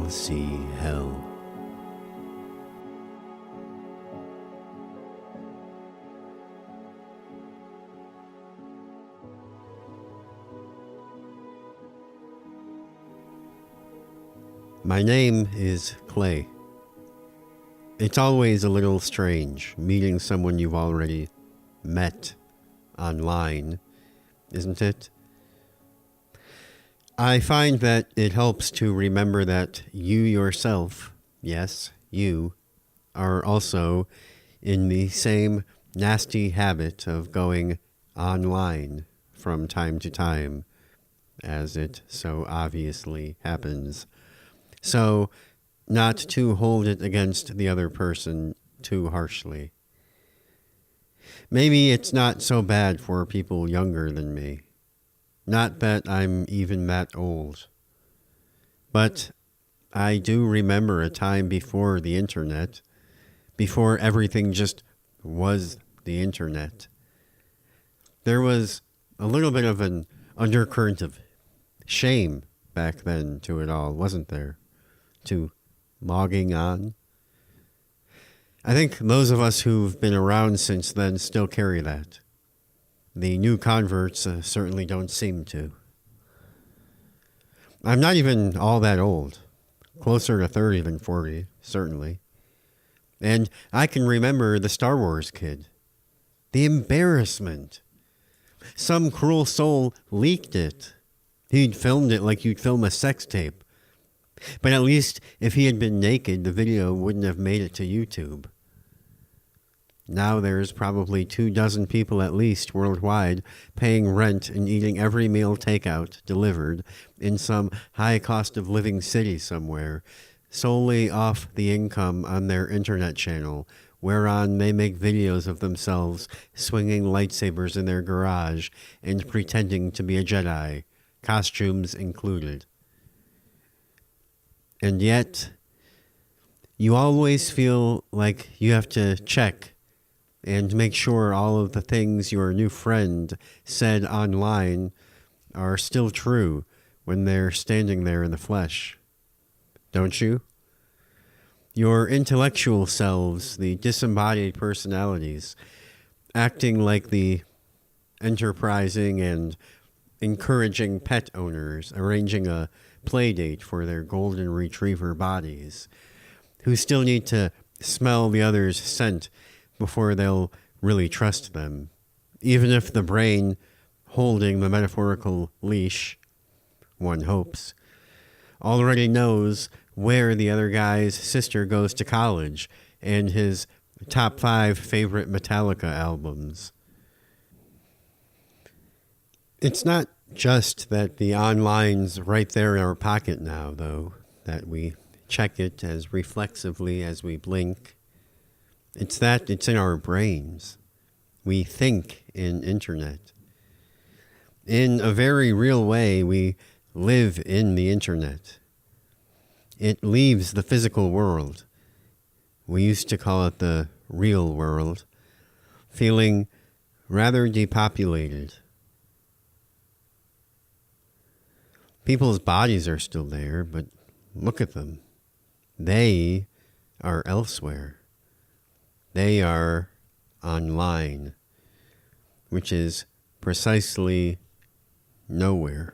all see hell. My name is Clay. It's always a little strange meeting someone you've already met online, isn't it? I find that it helps to remember that you yourself, yes, you, are also in the same nasty habit of going online from time to time, as it so obviously happens. So, not to hold it against the other person too harshly. Maybe it's not so bad for people younger than me. Not that I'm even that old. But I do remember a time before the internet, before everything just was the internet. There was a little bit of an undercurrent of shame back then to it all, wasn't there? To logging on. I think those of us who've been around since then still carry that. The new converts certainly don't seem to. I'm not even all that old. Closer to 30 than 40, certainly. And I can remember the Star Wars kid. The embarrassment. Some cruel soul leaked it. He'd filmed it like you'd film a sex tape. But at least if he had been naked, the video wouldn't have made it to YouTube. Now there's probably 24 people at least worldwide paying rent and eating every meal takeout delivered in some high cost of living city somewhere, solely off the income on their internet channel, whereon they make videos of themselves swinging lightsabers in their garage and pretending to be a Jedi, costumes included. And yet, you always feel like you have to check and make sure all of the things your new friend said online are still true when they're standing there in the flesh. Don't you? Your intellectual selves, the disembodied personalities, acting like the enterprising and encouraging pet owners, arranging a play date for their golden retriever bodies, who still need to smell the other's scent before they'll really trust them, even if the brain holding the metaphorical leash, one hopes, already knows where the other guy's sister goes to college and his top 5 favorite Metallica albums. It's not just that the online's right there in our pocket now, though, that we check it as reflexively as we blink. It's that it's in our brains. We think in internet. In a very real way, we live in the internet. It leaves the physical world. We used to call it the real world, feeling rather depopulated. People's bodies are still there, but look at them. They are elsewhere. They are online, which is precisely nowhere.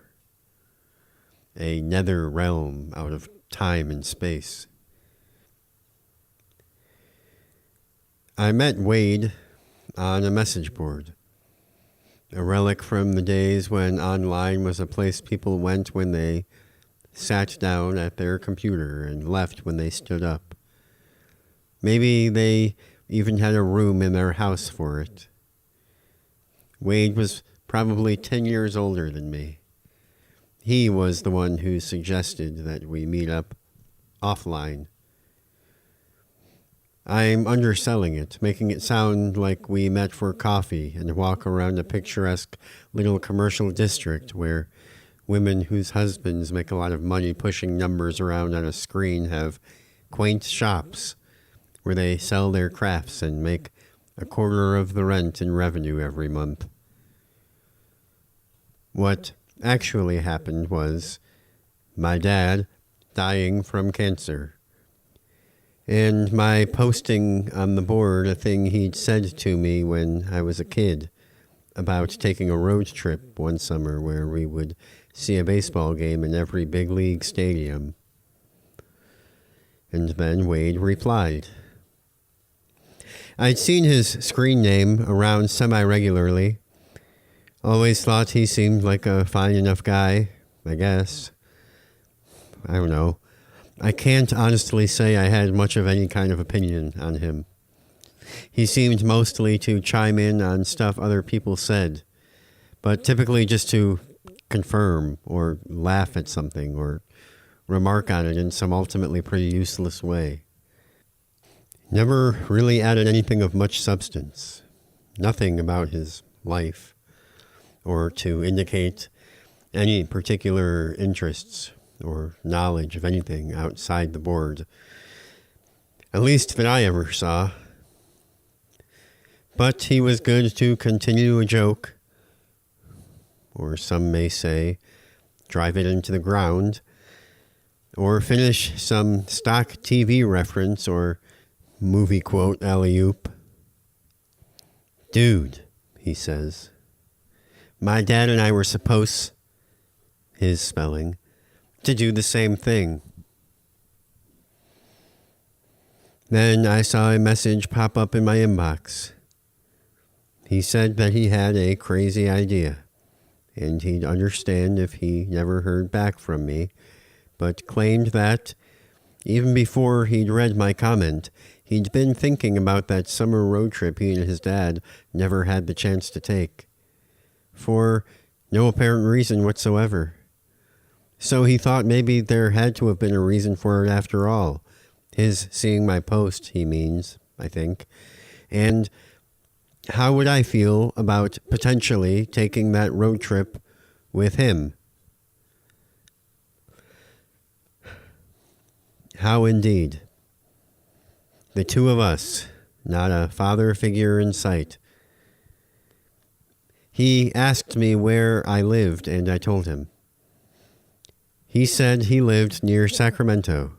A nether realm out of time and space. I met Wade on a message board. A relic from the days when online was a place people went when they sat down at their computer and left when they stood up. Maybe they even had a room in their house for it. Wade was probably 10 years older than me. He was the one who suggested that we meet up offline. I'm underselling it, making it sound like we met for coffee and walk around a picturesque little commercial district where women whose husbands make a lot of money pushing numbers around on a screen have quaint shops where they sell their crafts and make a quarter of the rent in revenue every month. What actually happened was my dad dying from cancer. And my posting on the board a thing he'd said to me when I was a kid about taking a road trip one summer where we would see a baseball game in every big league stadium. And then Wade replied. I'd seen his screen name around semi-regularly. Always thought he seemed like a fine enough guy, I guess. I don't know. I can't honestly say I had much of any kind of opinion on him. He seemed mostly to chime in on stuff other people said, but typically just to confirm or laugh at something or remark on it in some ultimately pretty useless way. Never really added anything of much substance. Nothing about his life or to indicate any particular interests or knowledge of anything outside the board. At least that I ever saw. But he was good to continue a joke, or some may say, drive it into the ground, or finish some stock TV reference or movie quote alley-oop. Dude, he says, my dad and I were supposed, his spelling, to do the same thing. Then I saw a message pop up in my inbox. He said that he had a crazy idea, and he'd understand if he never heard back from me, but claimed that, even before he'd read my comment, he'd been thinking about that summer road trip he and his dad never had the chance to take, for no apparent reason whatsoever. So he thought maybe there had to have been a reason for it after all. His seeing my post, he means, I think. And how would I feel about potentially taking that road trip with him? How indeed. The two of us, not a father figure in sight. He asked me where I lived, and I told him. He said he lived near Sacramento,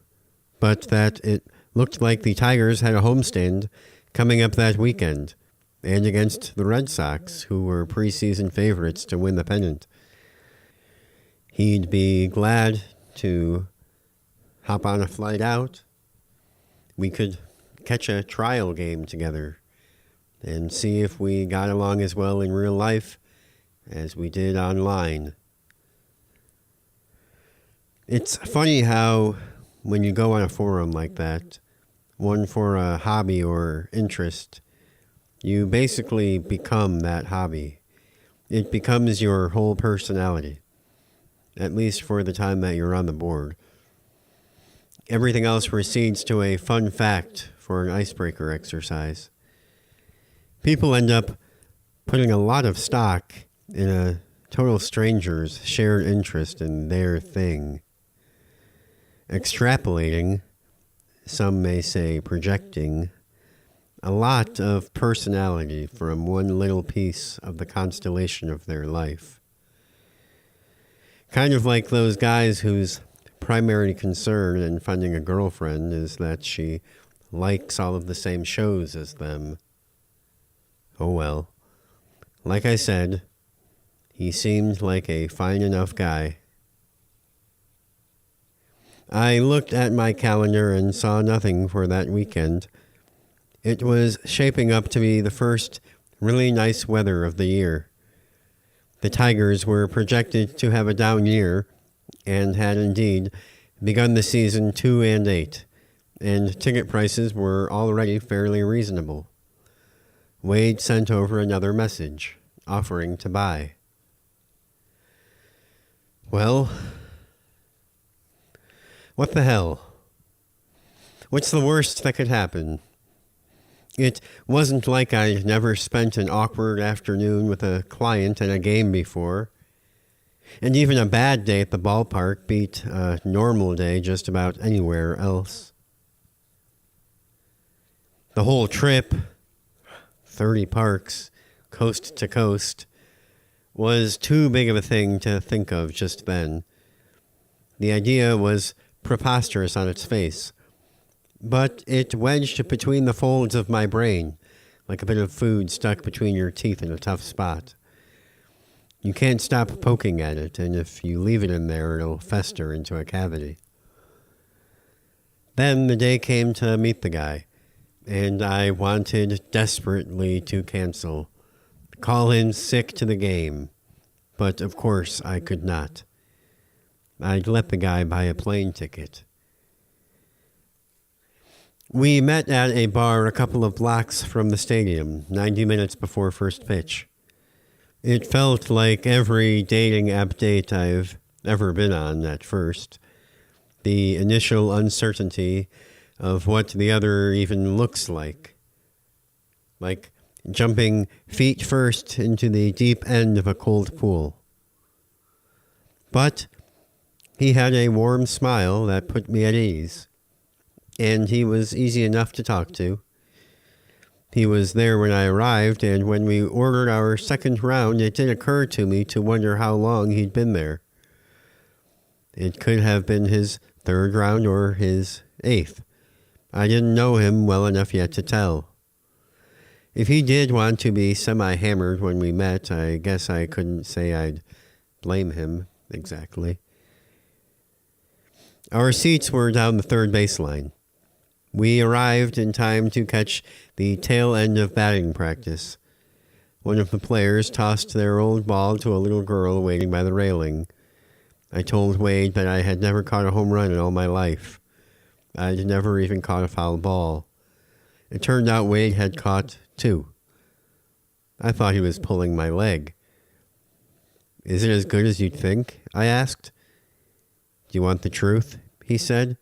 but that it looked like the Tigers had a homestand coming up that weekend, and against the Red Sox, who were preseason favorites to win the pennant. He'd be glad to hop on a flight out. We could catch a trial game together and see if we got along as well in real life as we did online. It's funny how when you go on a forum like that, one for a hobby or interest, you basically become that hobby. It becomes your whole personality, at least for the time that you're on the board. Everything else recedes to a fun fact for an icebreaker exercise. People end up putting a lot of stock in a total stranger's shared interest in their thing. Extrapolating, some may say projecting, a lot of personality from one little piece of the constellation of their life. Kind of like those guys whose primary concern in finding a girlfriend is that she likes all of the same shows as them. Oh well. Like I said, he seemed like a fine enough guy. I looked at my calendar and saw nothing for that weekend. It was shaping up to be the first really nice weather of the year. The Tigers were projected to have a down year, and had indeed begun the season 2-8, and ticket prices were already fairly reasonable. Wade sent over another message, offering to buy. Well, what the hell? What's the worst that could happen? It wasn't like I'd never spent an awkward afternoon with a client and a game before. And even a bad day at the ballpark beat a normal day just about anywhere else. The whole trip, 30 parks, coast to coast, was too big of a thing to think of just then. The idea was preposterous on its face. But it wedged between the folds of my brain, like a bit of food stuck between your teeth in a tough spot. You can't stop poking at it, and if you leave it in there, it'll fester into a cavity. Then the day came to meet the guy, and I wanted desperately to cancel, call in sick to the game, but of course I could not. I'd let the guy buy a plane ticket. We met at a bar a couple of blocks from the stadium, 90 minutes before first pitch. It felt like every dating app date I've ever been on at first. The initial uncertainty of what the other even looks like. Like jumping feet first into the deep end of a cold pool. But he had a warm smile that put me at ease. And he was easy enough to talk to. He was there when I arrived, and when we ordered our second round, it did occur to me to wonder how long he'd been there. It could have been his third round or his eighth. I didn't know him well enough yet to tell. If he did want to be semi-hammered when we met, I guess I couldn't say I'd blame him exactly. Our seats were down the third baseline. We arrived in time to catch the tail end of batting practice. One of the players tossed their old ball to a little girl waiting by the railing. I told Wade that I had never caught a home run in all my life. I'd never even caught a foul ball. It turned out Wade had caught 2. I thought he was pulling my leg. "Is it as good as you'd think?" I asked. "Do you want the truth?" he said.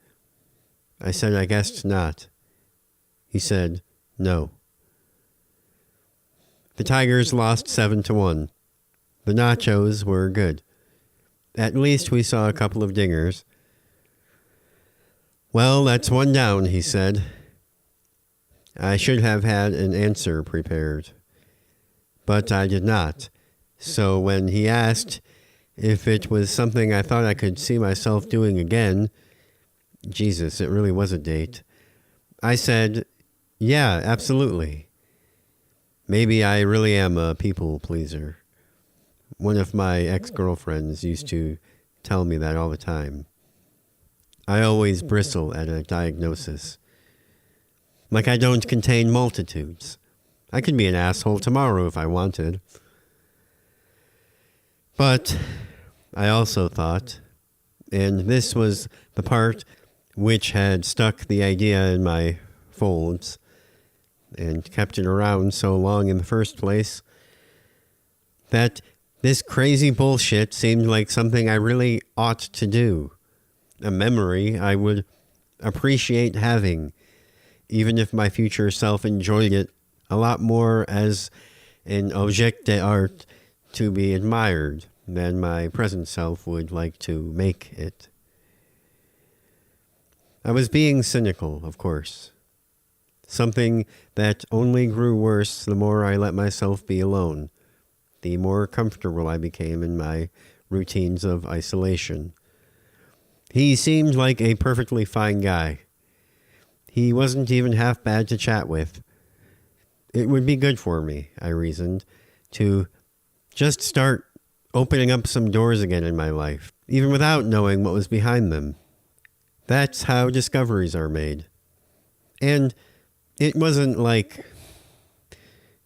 I said, "I guess not." He said, "No." The Tigers lost 7-1. The nachos were good. At least we saw a couple of dingers. "Well, that's one down," he said. I should have had an answer prepared, but I did not. So when he asked if it was something I thought I could see myself doing again, Jesus, it really was a date, I said, "Yeah, absolutely." Maybe I really am a people pleaser. One of my ex-girlfriends used to tell me that all the time. I always bristle at a diagnosis. Like I don't contain multitudes. I could be an asshole tomorrow if I wanted. But I also thought, and this was the part which had stuck the idea in my folds and kept it around so long in the first place, that this crazy bullshit seemed like something I really ought to do, a memory I would appreciate having, even if my future self enjoyed it a lot more as an objet d'art to be admired than my present self would like to make it. I was being cynical, of course. Something that only grew worse the more I let myself be alone, the more comfortable I became in my routines of isolation. He seemed like a perfectly fine guy. He wasn't even half bad to chat with. It would be good for me, I reasoned, to just start opening up some doors again in my life, even without knowing what was behind them. That's how discoveries are made. And it wasn't like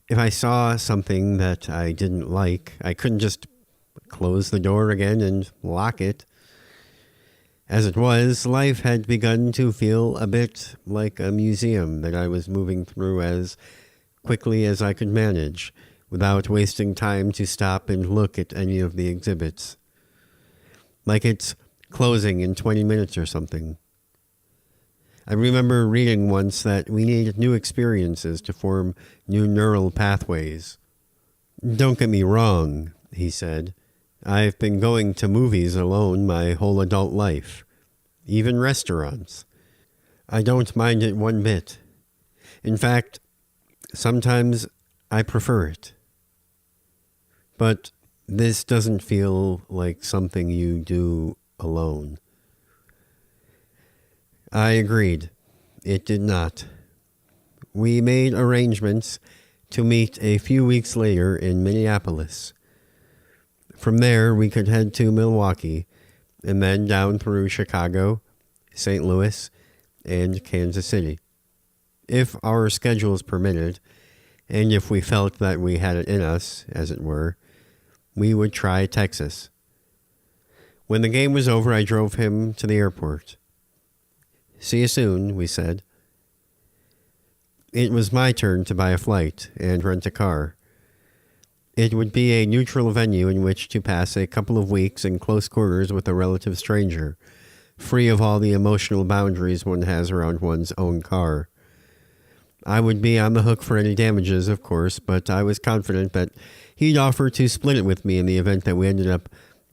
if I saw something that I didn't like, I couldn't just close the door again and lock it. As it was, life had begun to feel a bit like a museum that I was moving through as quickly as I could manage, without wasting time to stop and look at any of the exhibits. Like it's closing in 20 minutes or something. I remember reading once that we need new experiences to form new neural pathways. "Don't get me wrong," he said. "I've been going to movies alone my whole adult life, even restaurants. I don't mind it one bit. In fact, sometimes I prefer it. But this doesn't feel like something you do alone." I agreed. It did not. We made arrangements to meet a few weeks later in Minneapolis. From there, we could head to Milwaukee and then down through Chicago, St. Louis, and Kansas City. If our schedules permitted, and if we felt that we had it in us, as it were, we would try Texas. When the game was over, I drove him to the airport. See you soon, we said. It was my turn to buy a flight and rent a car. It would be a neutral venue in which to pass a couple of weeks in close quarters with a relative stranger, free of all the emotional boundaries one has around one's own car. I would be on the hook for any damages, of course, but I was confident that he'd offer to split it with me in the event that we ended up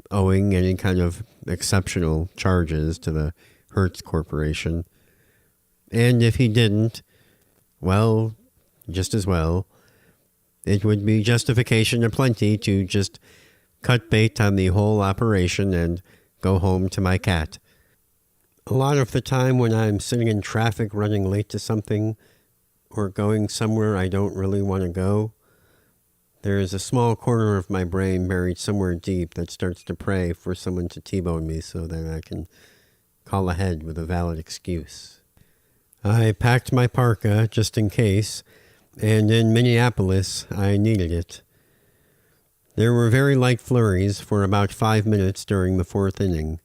owing any kind of exceptional charges to the Hertz Corporation. And if he didn't, well, just as well. It would be justification aplenty to just cut bait on the whole operation and go home to my cat. A lot of the time when I'm sitting in traffic running late to something or going somewhere I don't really want to go, there is a small corner of my brain buried somewhere deep that starts to pray for someone to T-bone me so that I can call ahead with a valid excuse. I packed my parka just in case, and in Minneapolis, I needed it. There were very light flurries for about 5 minutes during the fourth inning.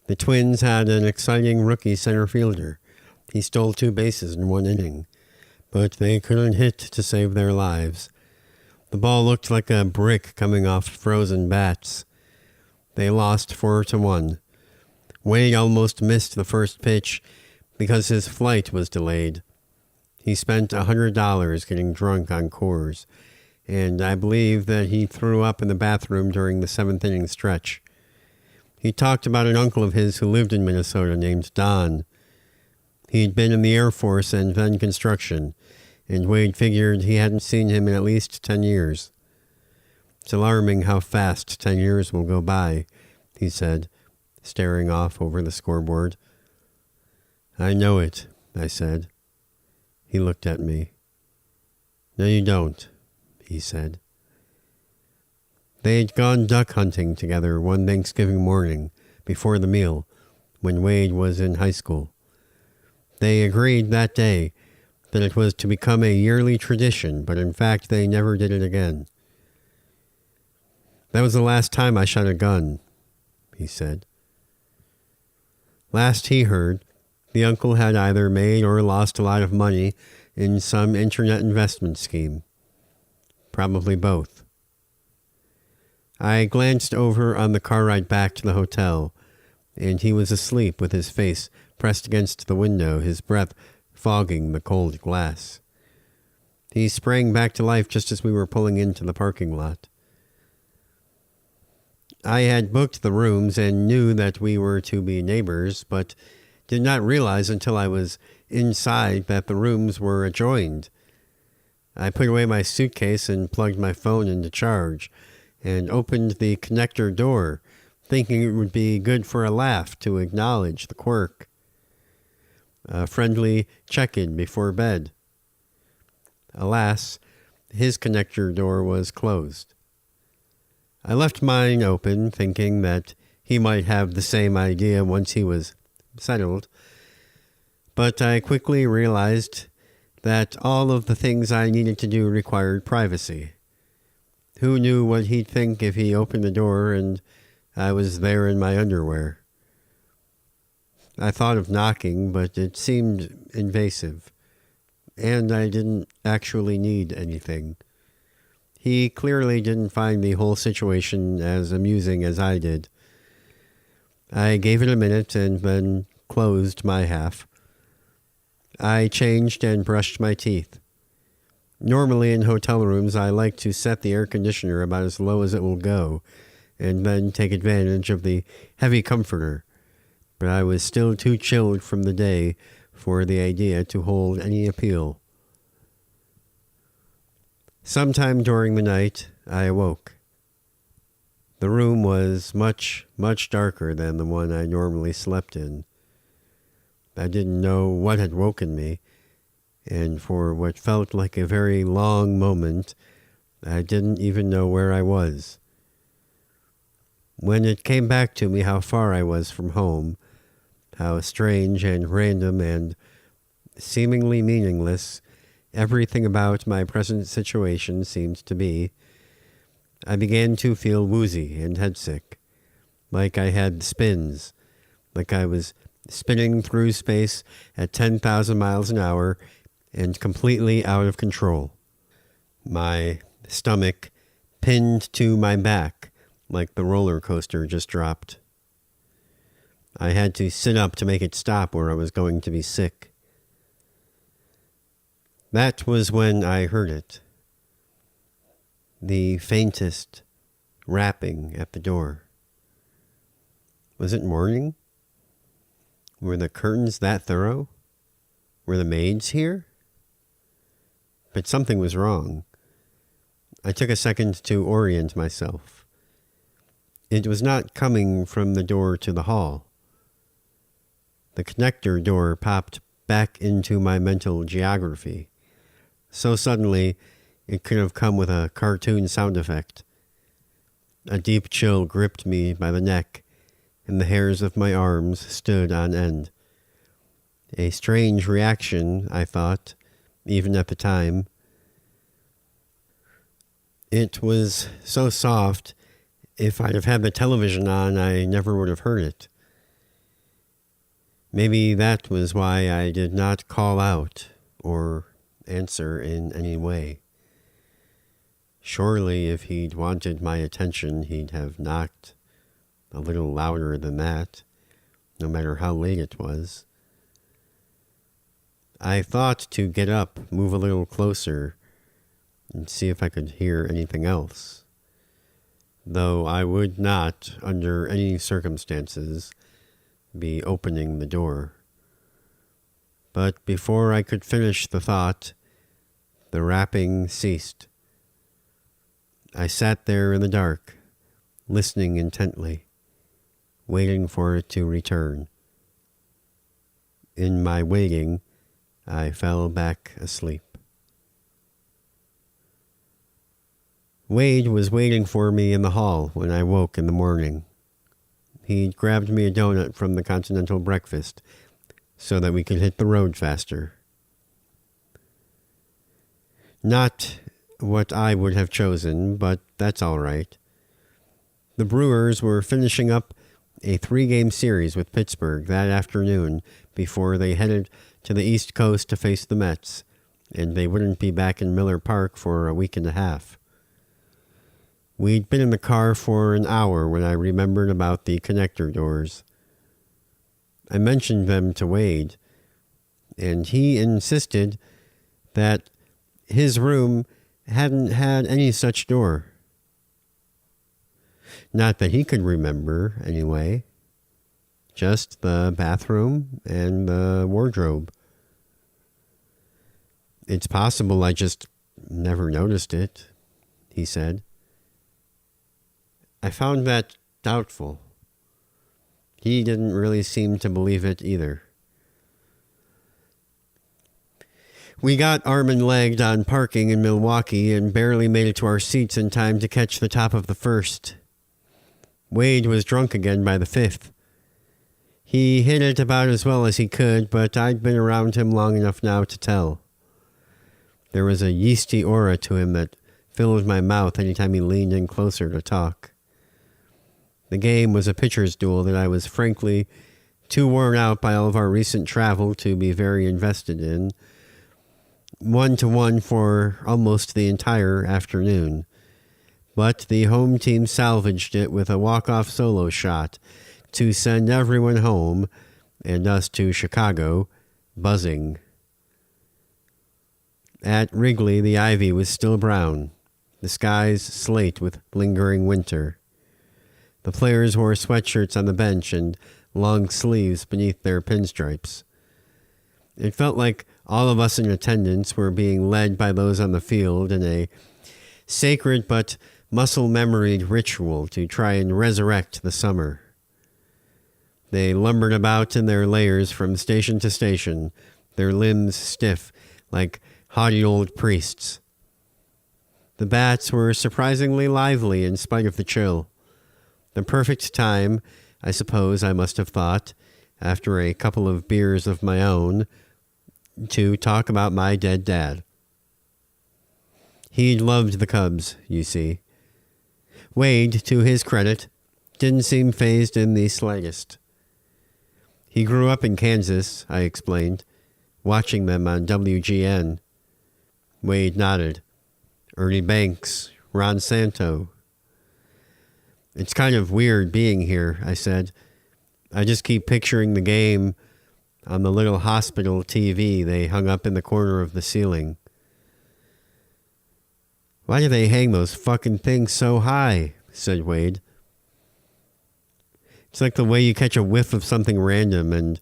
The Twins had an exciting rookie center fielder. He stole 2 bases in 1 inning, but they couldn't hit to save their lives. The ball looked like a brick coming off frozen bats. They lost 4-1. Wade almost missed the first pitch because his flight was delayed. He spent $100 getting drunk on Coors, and I believe that he threw up in the bathroom during the 7th inning stretch. He talked about an uncle of his who lived in Minnesota named Don. He'd been in the Air Force and then construction, and Wade figured he hadn't seen him in at least 10 years. It's alarming how fast 10 years will go by, he said, staring off over the scoreboard. I know it, I said. He looked at me. No, you don't, he said. They'd gone duck hunting together one Thanksgiving morning before the meal when Wade was in high school. They agreed that day that it was to become a yearly tradition, but in fact they never did it again. That was the last time I shot a gun, he said. Last he heard, the uncle had either made or lost a lot of money in some internet investment scheme. Probably both. I glanced over on the car ride back to the hotel, and he was asleep with his face pressed against the window, his breath fogging the cold glass. He sprang back to life just as we were pulling into the parking lot. I had booked the rooms and knew that we were to be neighbors, but did not realize until I was inside that the rooms were adjoined. I put away my suitcase and plugged my phone into charge and opened the connector door, thinking it would be good for a laugh to acknowledge the quirk. A friendly check-in before bed. Alas, his connector door was closed. I left mine open, thinking that he might have the same idea once he was settled, but I quickly realized that all of the things I needed to do required privacy. Who knew what he'd think if he opened the door and I was there in my underwear? I thought of knocking, but it seemed invasive, and I didn't actually need anything. He clearly didn't find the whole situation as amusing as I did. I gave it a minute and then closed my half. I changed and brushed my teeth. Normally in hotel rooms, I like to set the air conditioner about as low as it will go and then take advantage of the heavy comforter, but I was still too chilled from the day for the idea to hold any appeal. Sometime during the night, I awoke. The room was much, much darker than the one I normally slept in. I didn't know what had woken me, and for what felt like a very long moment, I didn't even know where I was. When it came back to me how far I was from home, how strange and random and seemingly meaningless everything about my present situation seemed to be, I began to feel woozy and headsick, like I had spins, like I was spinning through space at 10,000 miles an hour and completely out of control. My stomach pinned to my back like the roller coaster just dropped. I had to sit up to make it stop or I was going to be sick. That was when I heard it. The faintest rapping at the door. Was it morning? Were the curtains that thorough? Were the maids here? But something was wrong. I took a second to orient myself. It was not coming from the door to the hall. The connector door popped back into my mental geography. So suddenly, it could have come with a cartoon sound effect. A deep chill gripped me by the neck, and the hairs of my arms stood on end. A strange reaction, I thought, even at the time. It was so soft, if I'd have had the television on, I never would have heard it. Maybe that was why I did not call out or answer in any way. Surely if he'd wanted my attention, he'd have knocked a little louder than that, no matter how late it was. I thought to get up, move a little closer, and see if I could hear anything else, though I would not, under any circumstances, be opening the door. But before I could finish the thought, the rapping ceased. I sat there in the dark, listening intently, waiting for it to return. In my waiting, I fell back asleep. Wade was waiting for me in the hall when I woke in the morning. He grabbed me a donut from the continental breakfast so that we could hit the road faster. Not what I would have chosen, but that's all right. The Brewers were finishing up a 3-game series with Pittsburgh that afternoon before they headed to the East Coast to face the Mets, and they wouldn't be back in Miller Park for a week and a half. We'd been in the car for an hour when I remembered about the connector doors. I mentioned them to Wade, and he insisted that his room hadn't had any such door. Not that he could remember, anyway. Just the bathroom and the wardrobe. It's possible I just never noticed it, he said. I found that doubtful. He didn't really seem to believe it either. We got arm and legged on parking in Milwaukee and barely made it to our seats in time to catch the top of the first. Wade was drunk again by the fifth. He hit it about as well as he could, but I'd been around him long enough now to tell. There was a yeasty aura to him that filled my mouth anytime he leaned in closer to talk. The game was a pitcher's duel that I was frankly too worn out by all of our recent travel to be very invested in. 1-1 for almost the entire afternoon. But the home team salvaged it with a walk-off solo shot to send everyone home, and us to Chicago, buzzing. At Wrigley, the ivy was still brown, the skies slate with lingering winter. The players wore sweatshirts on the bench and long sleeves beneath their pinstripes. It felt like all of us in attendance were being led by those on the field in a sacred but muscle-memoried ritual to try and resurrect the summer. They lumbered about in their layers from station to station, their limbs stiff like haughty old priests. The bats were surprisingly lively in spite of the chill. The perfect time, I suppose I must have thought, after a couple of beers of my own, to talk about my dead dad. He loved the Cubs, you see. Wade, to his credit, didn't seem fazed in the slightest. He grew up in Kansas, I explained, watching them on WGN. Wade nodded. Ernie Banks, Ron Santo. It's kind of weird being here, I said. I just keep picturing the game on the little hospital TV they hung up in the corner of the ceiling. Why do they hang those fucking things so high? Said Wade. It's like the way you catch a whiff of something random and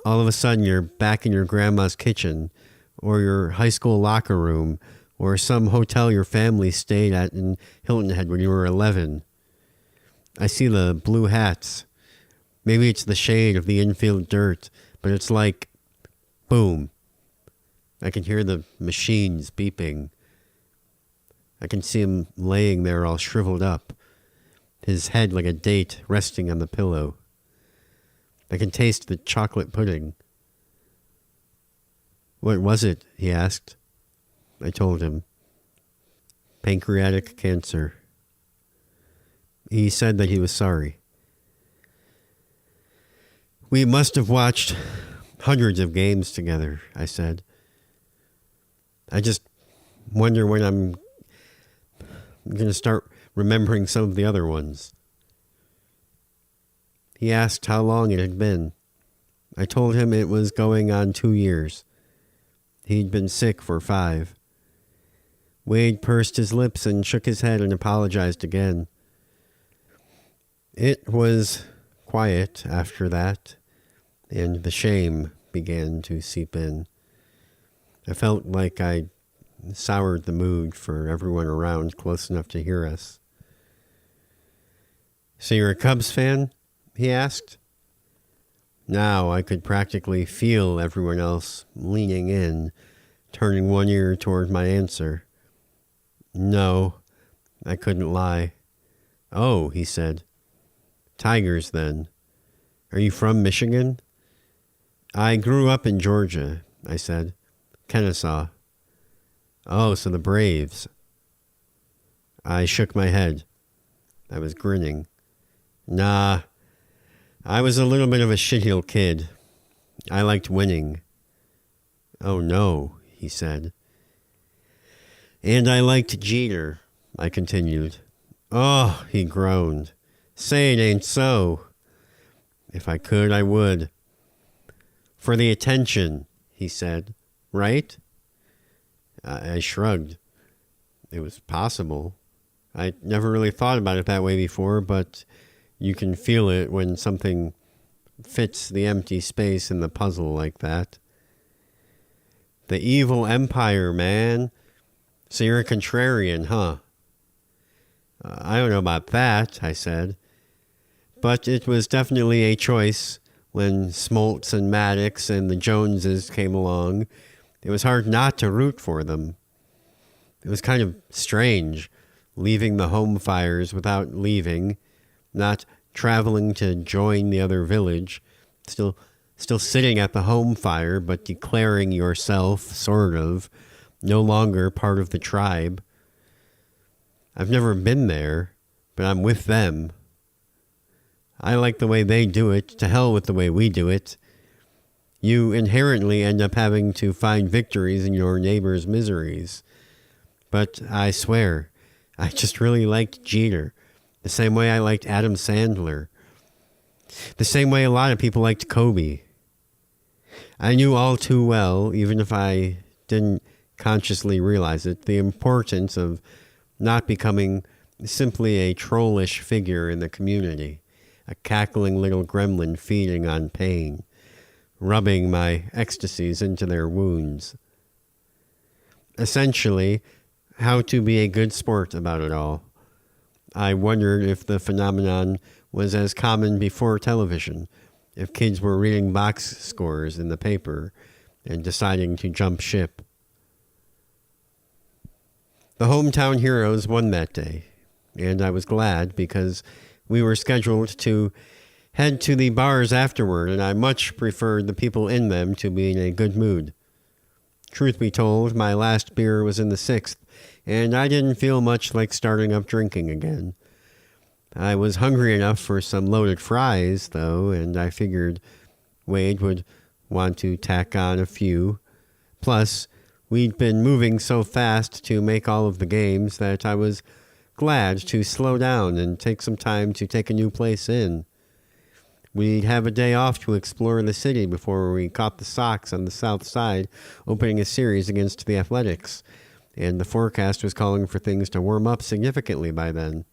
all of a sudden you're back in your grandma's kitchen or your high school locker room or some hotel your family stayed at in Hilton Head when you were 11. I see the blue hats. Maybe it's the shade of the infield dirt, but it's like, boom. I can hear the machines beeping. I can see him laying there all shriveled up, his head like a date resting on the pillow. I can taste the chocolate pudding. What was it? He asked. I told him. Pancreatic cancer. He said that he was sorry. We must have watched hundreds of games together, I said. I just wonder when I'm going to start remembering some of the other ones. He asked how long it had been. I told him it was going on 2 years. He'd been sick for 5. Wade pursed his lips and shook his head and apologized again. It was quiet after that, and the shame began to seep in. I felt like I soured the mood for everyone around close enough to hear us. So you're a Cubs fan? He asked. Now I could practically feel everyone else leaning in, turning one ear toward my answer. No, I couldn't lie. Oh, he said. Tigers, then. Are you from Michigan? I grew up in Georgia, I said. Kennesaw. Oh, so the Braves. I shook my head. I was grinning. Nah, I was a little bit of a shitheel kid. I liked winning. Oh, no, he said. And I liked Jeter, I continued. Oh, he groaned. Say it ain't so. If I could, I would. For the attention, he said. Right? I shrugged. It was possible. I never really thought about it that way before, but you can feel it when something fits the empty space in the puzzle like that. The evil empire, man. So you're a contrarian, huh? I don't know about that, I said. But it was definitely a choice when Smoltz and Maddox and the Joneses came along. It was hard not to root for them. It was kind of strange, leaving the home fires without leaving, not traveling to join the other village, still sitting at the home fire, but declaring yourself, sort of, no longer part of the tribe. I've never been there, but I'm with them. I like the way they do it. To hell with the way we do it. You inherently end up having to find victories in your neighbor's miseries. But I swear, I just really liked Jeter. The same way I liked Adam Sandler. The same way a lot of people liked Kobe. I knew all too well, even if I didn't consciously realize it, the importance of not becoming simply a trollish figure in the community, a cackling little gremlin feeding on pain, rubbing my ecstasies into their wounds. Essentially, how to be a good sport about it all. I wondered if the phenomenon was as common before television, if kids were reading box scores in the paper and deciding to jump ship. The hometown heroes won that day, and I was glad because we were scheduled to head to the bars afterward, and I much preferred the people in them to be in a good mood. Truth be told, my last beer was in the 6th, and I didn't feel much like starting up drinking again. I was hungry enough for some loaded fries, though, and I figured Wade would want to tack on a few. Plus, we'd been moving so fast to make all of the games that I was glad to slow down and take some time to take a new place in. We'd have a day off to explore the city before we caught the Sox on the south side, opening a series against the Athletics, and the forecast was calling for things to warm up significantly by then.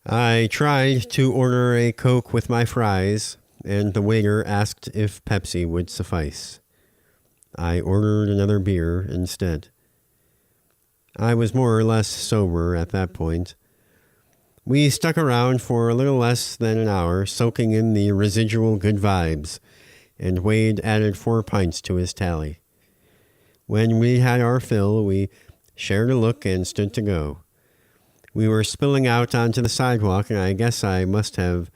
I tried to order a Coke with my fries, and the waiter asked if Pepsi would suffice. I ordered another beer instead. I was more or less sober at that point. We stuck around for a little less than an hour, soaking in the residual good vibes, and Wade added 4 pints to his tally. When we had our fill, we shared a look and stood to go. We were spilling out onto the sidewalk, and I guess I must have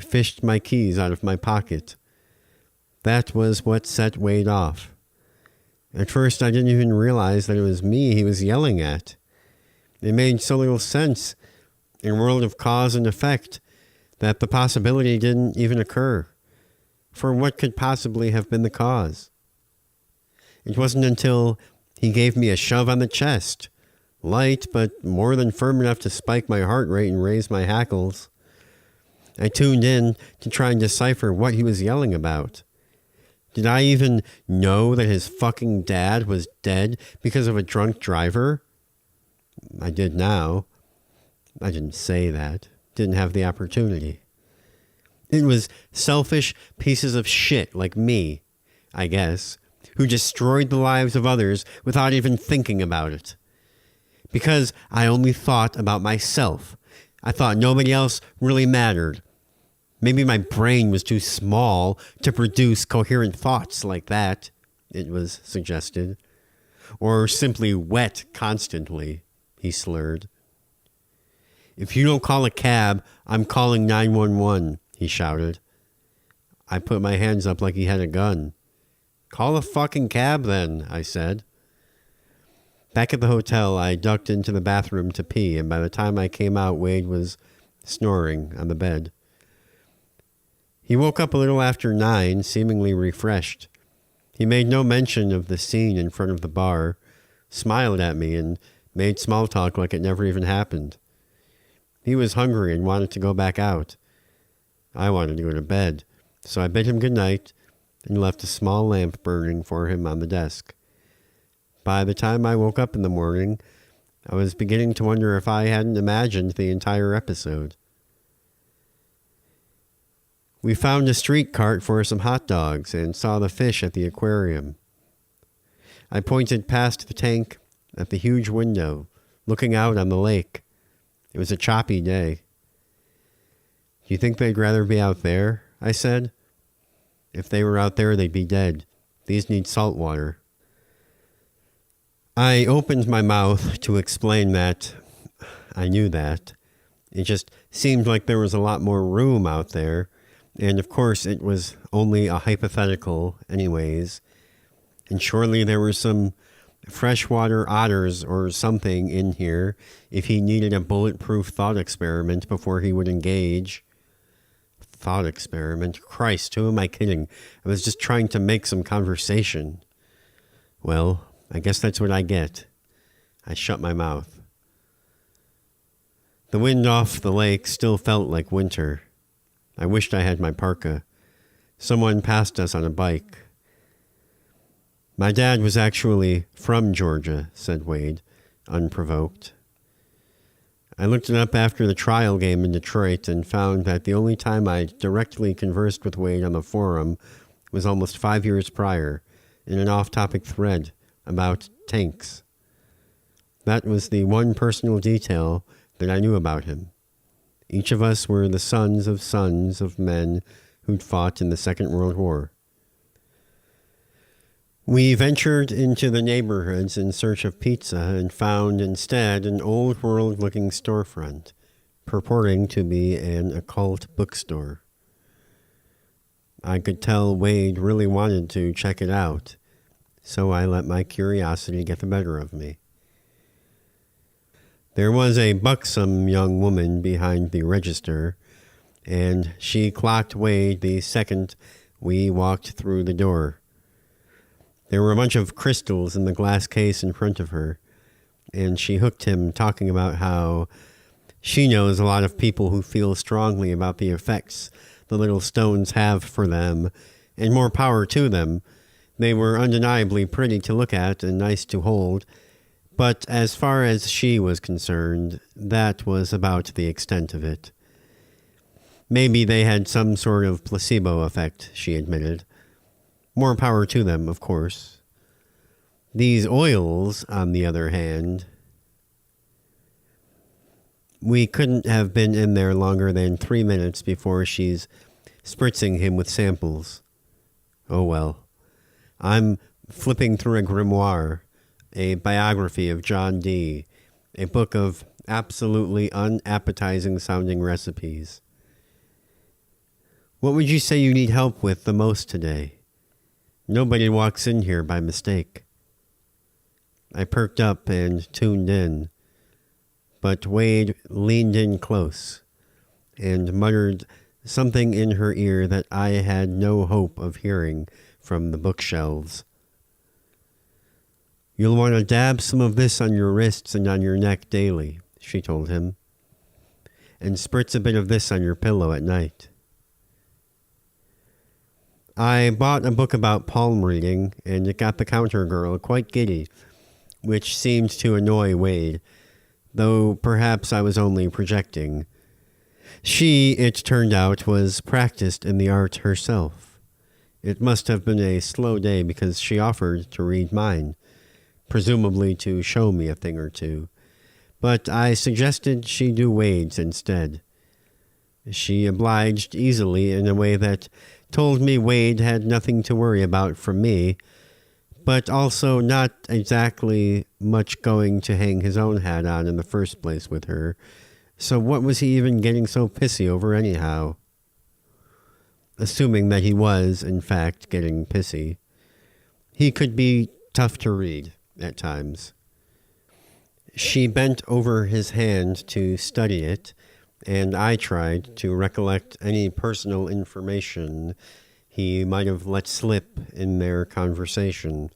fished my keys out of my pocket. That was what set Wade off. At first, I didn't even realize that it was me he was yelling at. It made so little sense in a world of cause and effect that the possibility didn't even occur. For what could possibly have been the cause? It wasn't until he gave me a shove on the chest, light but more than firm enough to spike my heart rate and raise my hackles. I tuned in to try and decipher what he was yelling about. Did I even know that his fucking dad was dead because of a drunk driver? I did now. I didn't say that. Didn't have the opportunity. It was selfish pieces of shit like me, I guess, who destroyed the lives of others without even thinking about it. Because I only thought about myself. I thought nobody else really mattered. Maybe my brain was too small to produce coherent thoughts like that, it was suggested. Or simply wet constantly, he slurred. If you don't call a cab, I'm calling 911, he shouted. I put my hands up like he had a gun. Call a fucking cab then, I said. Back at the hotel, I ducked into the bathroom to pee, and by the time I came out, Wade was snoring on the bed. He woke up a little after 9, seemingly refreshed. He made no mention of the scene in front of the bar, smiled at me, and made small talk like it never even happened. He was hungry and wanted to go back out. I wanted to go to bed, so I bid him good night and left a small lamp burning for him on the desk. By the time I woke up in the morning, I was beginning to wonder if I hadn't imagined the entire episode. We found a street cart for some hot dogs and saw the fish at the aquarium. I pointed past the tank at the huge window, looking out on the lake. It was a choppy day. Do you think they'd rather be out there? I said. If they were out there, they'd be dead. These need salt water. I opened my mouth to explain that. I knew that. It just seemed like there was a lot more room out there. And of course, it was only a hypothetical anyways. And surely there were some freshwater otters or something in here if he needed a bulletproof thought experiment before he would engage. Thought experiment? Christ, who am I kidding? I was just trying to make some conversation. Well, I guess that's what I get. I shut my mouth. The wind off the lake still felt like winter. I wished I had my parka. Someone passed us on a bike. My dad was actually from Georgia, said Wade, unprovoked. I looked it up after the trial game in Detroit and found that the only time I directly conversed with Wade on the forum was almost 5 years prior, in an off-topic thread about tanks. That was the one personal detail that I knew about him. Each of us were the sons of men who'd fought in the Second World War. We ventured into the neighborhoods in search of pizza and found instead an old-world-looking storefront, purporting to be an occult bookstore. I could tell Wade really wanted to check it out, so I let my curiosity get the better of me. There was a buxom young woman behind the register, and she clocked Wade the second we walked through the door. There were a bunch of crystals in the glass case in front of her, and she hooked him talking about how she knows a lot of people who feel strongly about the effects the little stones have for them, and more power to them. They were undeniably pretty to look at and nice to hold, but as far as she was concerned, that was about the extent of it. Maybe they had some sort of placebo effect, she admitted. More power to them, of course. These oils, on the other hand... We couldn't have been in there longer than 3 minutes before she's spritzing him with samples. Oh well. I'm flipping through a grimoire, a biography of John Dee, a book of absolutely unappetizing sounding recipes. What would you say you need help with the most today? Nobody walks in here by mistake. I perked up and tuned in, but Wade leaned in close and muttered something in her ear that I had no hope of hearing from the bookshelves. You'll want to dab some of this on your wrists and on your neck daily, she told him, and spritz a bit of this on your pillow at night. I bought a book about palm reading, and it got the counter girl quite giddy, which seemed to annoy Wade, though perhaps I was only projecting. She, it turned out, was practiced in the art herself. It must have been a slow day because she offered to read mine, presumably to show me a thing or two, but I suggested she do Wade's instead. She obliged easily in a way that told me Wade had nothing to worry about from me, but also not exactly much going to hang his own hat on in the first place with her, so what was he even getting so pissy over anyhow? Assuming that he was, in fact, getting pissy. He could be tough to read at times. She bent over his hand to study it, and I tried to recollect any personal information he might have let slip in their conversation.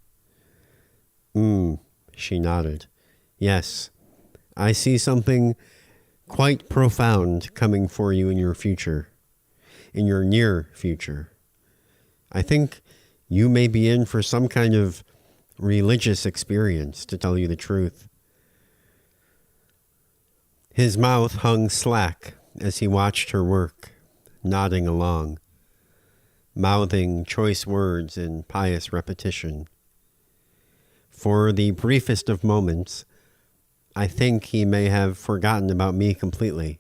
She nodded. Yes, I see something quite profound coming for you in your future, in your near future. I think you may be in for some kind of religious experience, to tell you the truth. His mouth hung slack as he watched her work, nodding along, mouthing choice words in pious repetition. For the briefest of moments, I think he may have forgotten about me completely.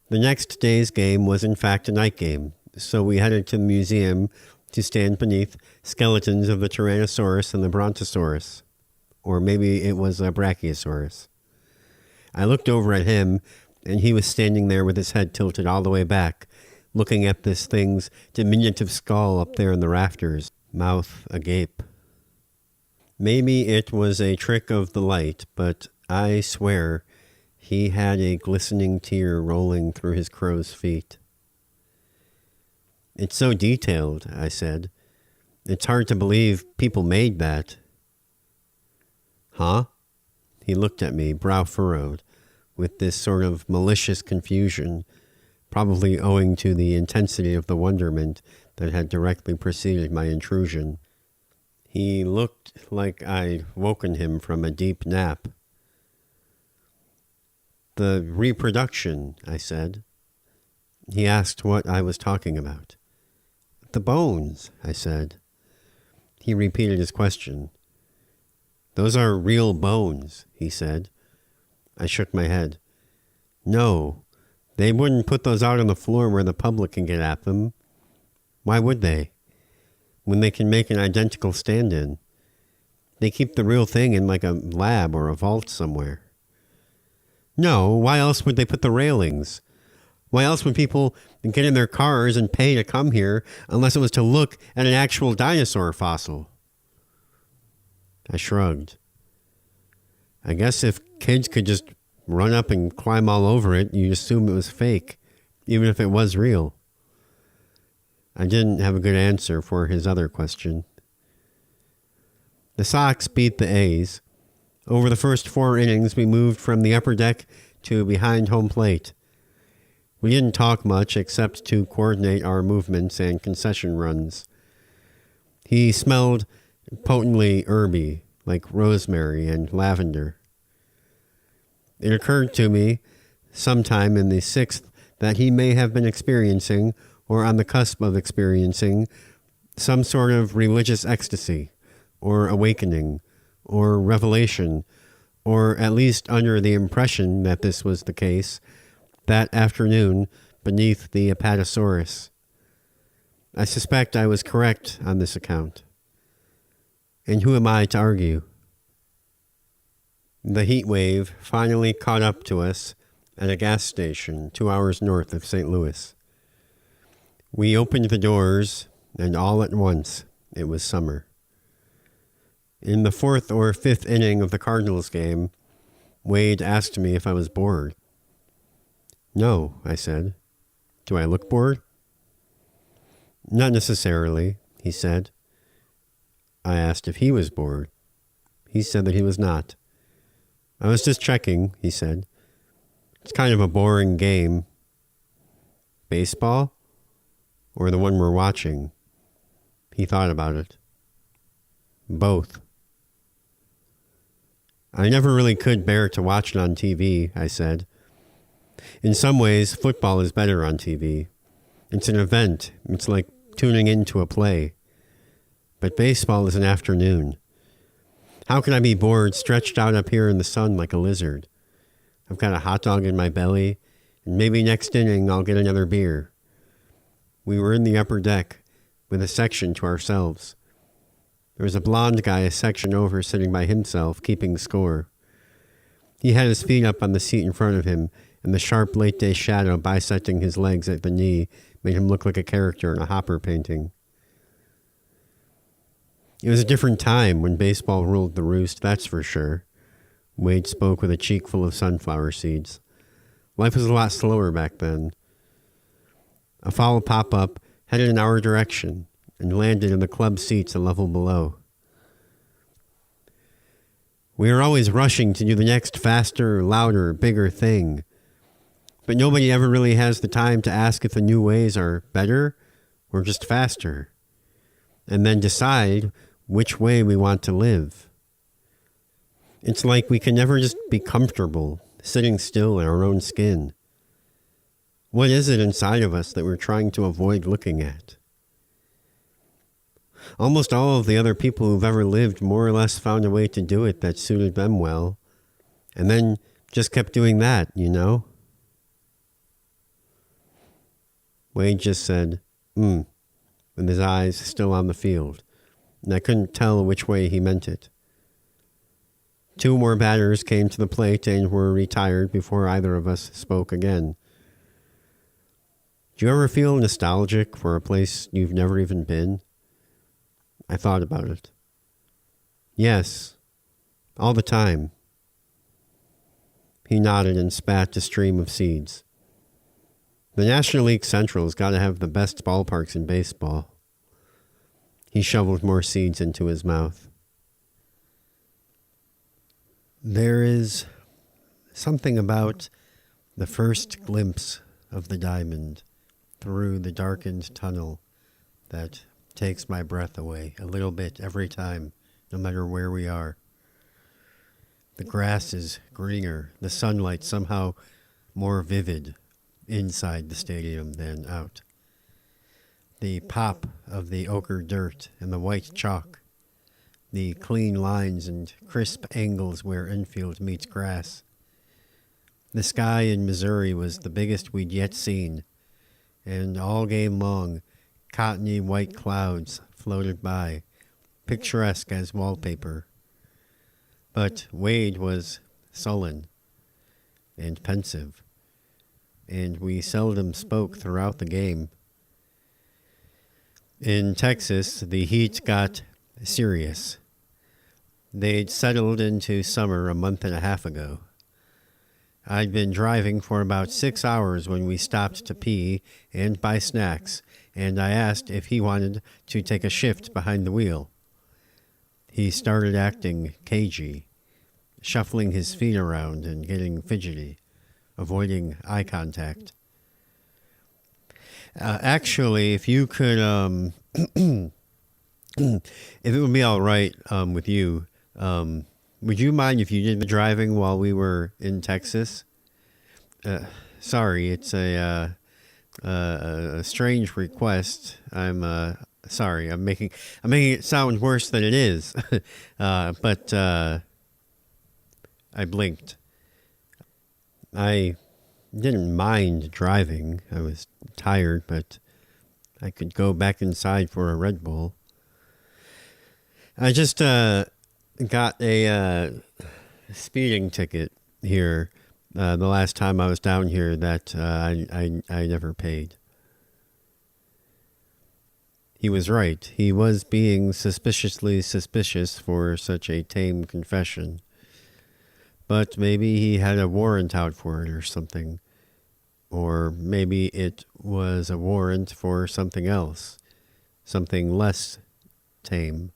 The next day's game was in fact a night game, so we headed to the museum to stand beneath skeletons of the Tyrannosaurus and the Brontosaurus, or maybe it was a Brachiosaurus. I looked over at him, and he was standing there with his head tilted all the way back, looking at this thing's diminutive skull up there in the rafters, mouth agape. Maybe it was a trick of the light, but I swear he had a glistening tear rolling through his crow's feet. It's so detailed, I said. It's hard to believe people made that. Huh? He looked at me, brow furrowed, with this sort of malicious confusion, probably owing to the intensity of the wonderment that had directly preceded my intrusion. He looked like I'd woken him from a deep nap. The reproduction, I said. He asked what I was talking about. The bones, I said. He repeated his question. Those are real bones, he said. I shook my head. No, they wouldn't put those out on the floor where the public can get at them. Why would they? When they can make an identical stand-in. They keep the real thing in like a lab or a vault somewhere. No, why else would they put the railings? Why else would people get in their cars and pay to come here unless it was to look at an actual dinosaur fossil? I shrugged. I guess if kids could just run up and climb all over it, you'd assume it was fake, even if it was real. I didn't have a good answer for his other question. The Sox beat the A's. Over the first 4 innings, we moved from the upper deck to behind home plate. We didn't talk much except to coordinate our movements and concession runs. He smelled potently herby, like rosemary and lavender. It occurred to me, sometime in the 6th, that he may have been experiencing, or on the cusp of experiencing, some sort of religious ecstasy, or awakening, or revelation, or at least under the impression that this was the case, that afternoon beneath the Apatosaurus. I suspect I was correct on this account. And who am I to argue? The heat wave finally caught up to us at a gas station 2 hours north of St. Louis. We opened the doors, and all at once it was summer. In the 4th or 5th inning of the Cardinals game, Wade asked me if I was bored. No, I said. Do I look bored? Not necessarily, he said. I asked if he was bored. He said that he was not. I was just checking, he said. It's kind of a boring game. Baseball? Or the one we're watching? He thought about it. Both. I never really could bear to watch it on TV, I said. In some ways, football is better on TV. It's an event. It's like tuning into a play. But baseball is an afternoon. How can I be bored stretched out up here in the sun like a lizard? I've got a hot dog in my belly, and maybe next inning I'll get another beer. We were in the upper deck, with a section to ourselves. There was a blonde guy a section over sitting by himself, keeping score. He had his feet up on the seat in front of him, and the sharp late-day shadow bisecting his legs at the knee made him look like a character in a Hopper painting. It was a different time when baseball ruled the roost, that's for sure. Wade spoke with a cheek full of sunflower seeds. Life was a lot slower back then. A foul pop-up headed in our direction and landed in the club seats a level below. We are always rushing to do the next faster, louder, bigger thing. But nobody ever really has the time to ask if the new ways are better or just faster, and then decide which way we want to live. It's like we can never just be comfortable, sitting still in our own skin. What is it inside of us that we're trying to avoid looking at? Almost all of the other people who've ever lived more or less found a way to do it that suited them well, and then just kept doing that, you know? Wade just said, with his eyes still on the field, and I couldn't tell which way he meant it. 2 more batters came to the plate and were retired before either of us spoke again. Do you ever feel nostalgic for a place you've never even been? I thought about it. Yes, all the time. He nodded and spat a stream of seeds. The National League Central's got to have the best ballparks in baseball. He shoveled more seeds into his mouth. There is something about the first glimpse of the diamond through the darkened tunnel that takes my breath away a little bit every time, no matter where we are. The grass is greener, the sunlight somehow more vivid inside the stadium than out. The pop of the ochre dirt and the white chalk, the clean lines and crisp angles where infield meets grass, The sky in Missouri was the biggest we'd yet seen, and all game long, cottony white clouds floated by, picturesque as wallpaper. But Wade was sullen and pensive, and we seldom spoke throughout the game. In Texas, the heat got serious. They'd settled into summer a month and a half ago. I'd been driving for about 6 hours when we stopped to pee and buy snacks, and I asked if he wanted to take a shift behind the wheel. He started acting cagey, shuffling his feet around and getting fidgety, avoiding eye contact. Actually, if you could, if it would be all right with you, would you mind if you did the driving while we were in Texas? Sorry, it's a strange request. I'm sorry. I'm making it sound worse than it is. But I blinked. I didn't mind driving. I was tired, but I could go back inside for a Red Bull. I just got a speeding ticket here the last time I was down here that I never paid. He was right. He was being suspiciously suspicious for such a tame confession. But maybe he had a warrant out for it or something. Or maybe it was a warrant for something else. Something less tame.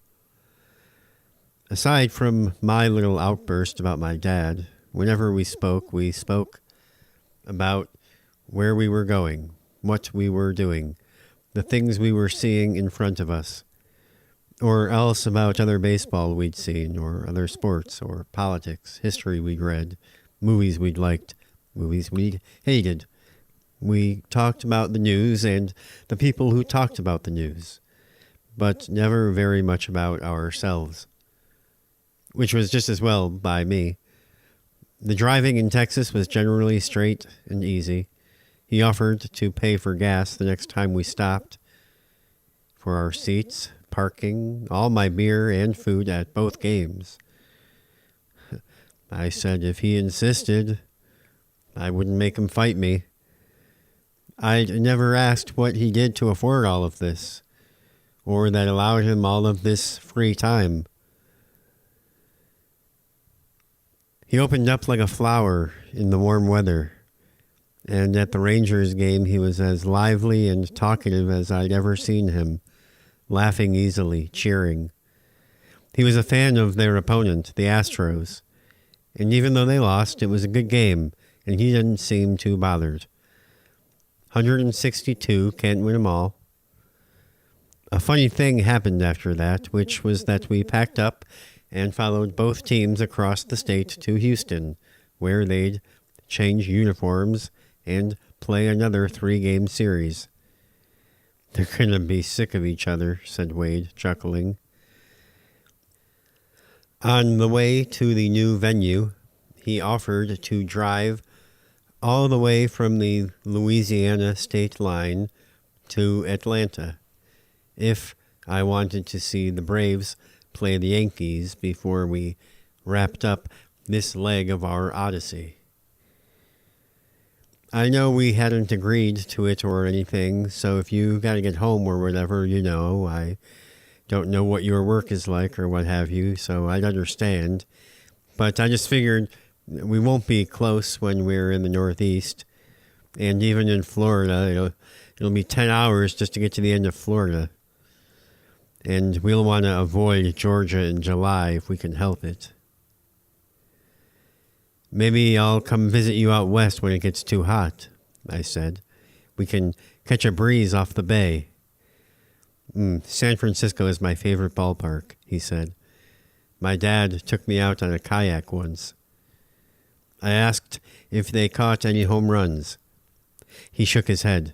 Aside from my little outburst about my dad, whenever we spoke about where we were going, what we were doing, the things we were seeing in front of us, or else about other baseball we'd seen, or other sports, or politics, history we'd read, movies we'd liked, movies we'd hated. We talked about the news and the people who talked about the news, but never very much about ourselves. Which was just as well by me. The driving in Texas was generally straight and easy. He offered to pay for gas the next time we stopped, for our seats, parking, all my beer and food at both games. I said if he insisted, I wouldn't make him fight me. I'd never asked what he did to afford all of this, or that allowed him all of this free time. He opened up like a flower in the warm weather, and at the Rangers game he was as lively and talkative as I'd ever seen him, laughing easily, cheering. He was a fan of their opponent, the Astros, and even though they lost, it was a good game, and he didn't seem too bothered. 162, can't win them all. A funny thing happened after that, which was that we packed up and followed both teams across the state to Houston, where they'd change uniforms and play another 3-game series. They're going to be sick of each other, said Wade, chuckling. On the way to the new venue, he offered to drive all the way from the Louisiana state line to Atlanta if I wanted to see the Braves play the Yankees before we wrapped up this leg of our odyssey. I know we hadn't agreed to it or anything, so if you got to get home or whatever, I don't know what your work is like or what have you, so I'd understand. But I just figured we won't be close when we're in the Northeast, and even in Florida, it'll be 10 hours just to get to the end of Florida. And we'll want to avoid Georgia in July if we can help it. Maybe I'll come visit you out west when it gets too hot, I said. We can catch a breeze off the bay. San Francisco is my favorite ballpark, he said. My dad took me out on a kayak once. I asked if they caught any home runs. He shook his head.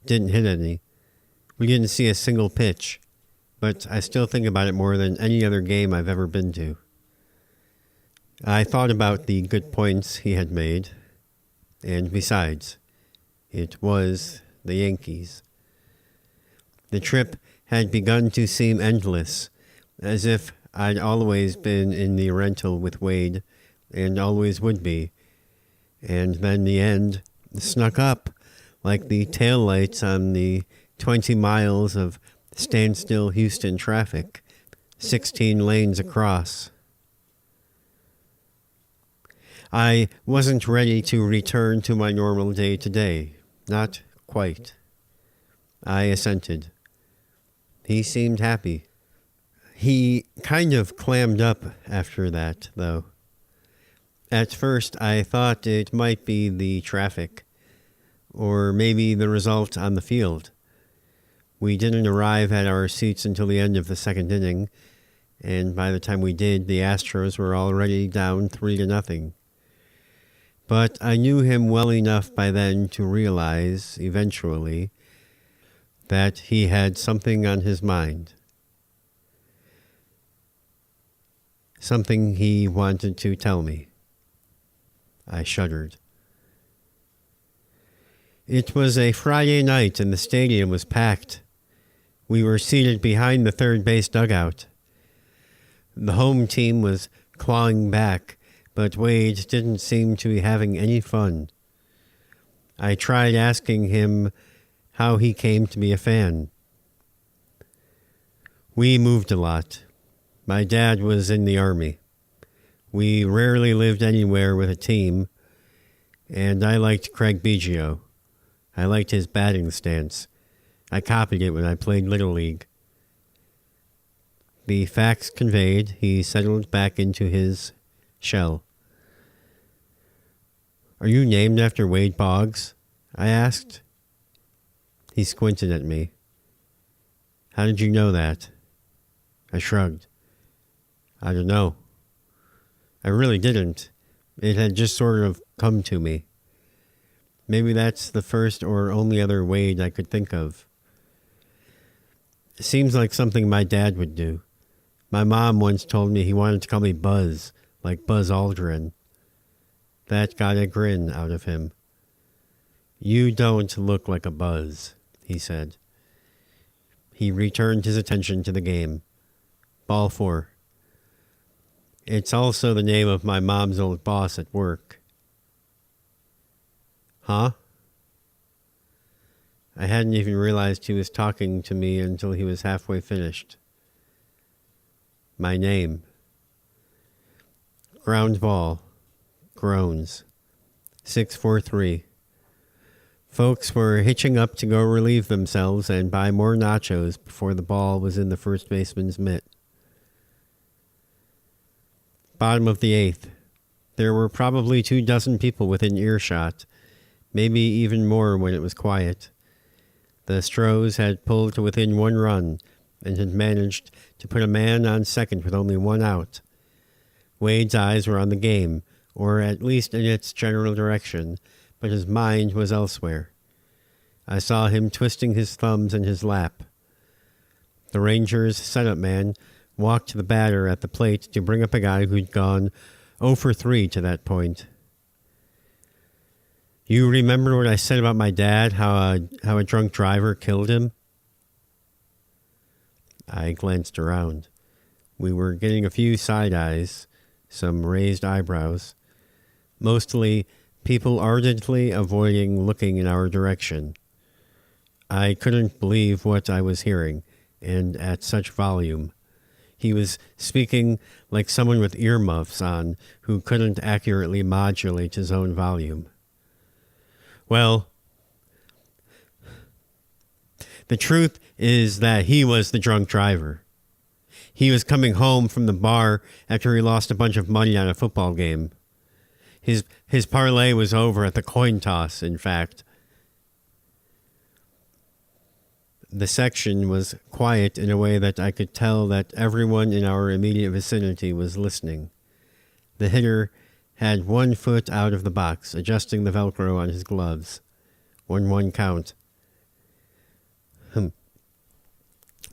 Didn't hit any. We didn't see a single pitch. But I still think about it more than any other game I've ever been to. I thought about the good points he had made, And besides, it was the Yankees. The trip had begun to seem endless, as if I'd always been in the rental with Wade, and always would be. And then the end snuck up, like the taillights on the 20 miles of standstill Houston traffic, 16 lanes across. I wasn't ready to return to my normal day today. Not quite. I assented. He seemed happy. He kind of clammed up after that, though. At first, I thought it might be the traffic, or maybe the result on the field. We didn't arrive at our seats until the end of the second inning, and by the time we did, the Astros were already down 3-0. But I knew him well enough by then to realize, eventually, that he had something on his mind. Something he wanted to tell me. I shuddered. It was a Friday night and the stadium was packed. We were seated behind the third base dugout. The home team was clawing back, but Wade didn't seem to be having any fun. I tried asking him how he came to be a fan. We moved a lot. My dad was in the Army. We rarely lived anywhere with a team, and I liked Craig Biggio. I liked his batting stance. I copied it when I played Little League. The facts conveyed, he settled back into his shell. "Are you named after Wade Boggs?" I asked. He squinted at me. "How did you know that?" I shrugged. "I don't know. I really didn't. It had just sort of come to me. Maybe that's the first or only other Wade I could think of. It seems like something my dad would do. My mom once told me he wanted to call me Buzz, like Buzz Aldrin. That got a grin out of him. "You don't look like a Buzz," he said. He returned his attention to the game. Ball 4. It's also the name of my mom's old boss at work. Huh? I hadn't even realized he was talking to me until he was halfway finished. My name. Ground ball. Groans. 6-4-3. Folks were hitching up to go relieve themselves and buy more nachos before the ball was in the first baseman's mitt. Bottom of the 8th. There were probably 24 people within earshot, maybe even more when it was quiet. The Stros had pulled to within 1 run and had managed to put a man on second with only 1 out. Wade's eyes were on the game, or at least in its general direction, but his mind was elsewhere. I saw him twisting his thumbs in his lap. The Rangers' setup man walked to the batter at the plate to bring up a guy who'd gone 0 for 3 to that point. "You remember what I said about my dad, how a drunk driver killed him?" I glanced around. We were getting a few side eyes, some raised eyebrows, mostly people ardently avoiding looking in our direction. I couldn't believe what I was hearing, and at such volume. He was speaking like someone with earmuffs on who couldn't accurately modulate his own volume. "Well, the truth is that he was the drunk driver. He was coming home from the bar after he lost a bunch of money on a football game. His parlay was over at the coin toss, in fact." The section was quiet in a way that I could tell that everyone in our immediate vicinity was listening. The hitter had 1 foot out of the box, adjusting the Velcro on his gloves. 1-1 count.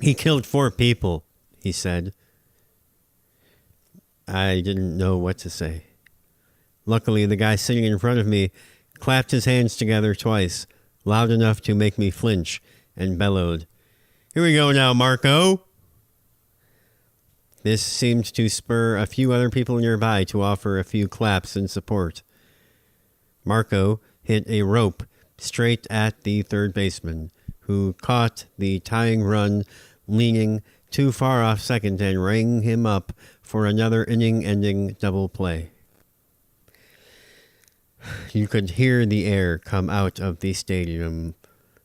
"He killed 4 people, he said. I didn't know what to say. Luckily, the guy sitting in front of me clapped his hands together twice, loud enough to make me flinch, and bellowed, "Here we go now, Marco!" This seemed to spur a few other people nearby to offer a few claps in support. Marco hit a rope straight at the third baseman, who caught the tying run, leaning too far off second and rang him up for another inning-ending double play. You could hear the air come out of the stadium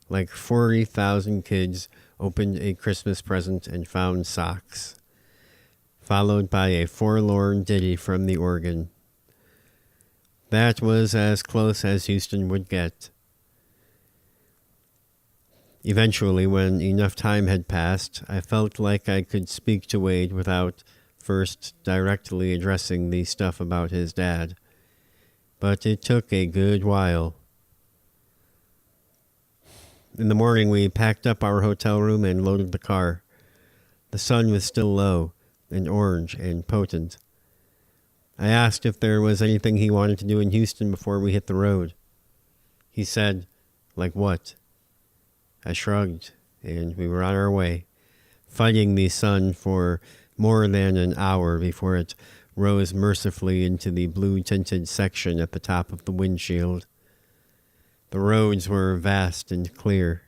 like 40,000 kids opened a Christmas present and found socks, followed by a forlorn ditty from the organ. That was as close as Houston would get. Eventually, when enough time had passed, I felt like I could speak to Wade without first directly addressing the stuff about his dad. But it took a good while. In the morning, we packed up our hotel room and loaded the car. The sun was still low and orange and potent. I asked if there was anything he wanted to do in Houston before we hit the road. He said, "Like what?" I shrugged, and we were on our way, fighting the sun for more than an hour before it rose mercifully into the blue-tinted section at the top of the windshield. The roads were vast and clear.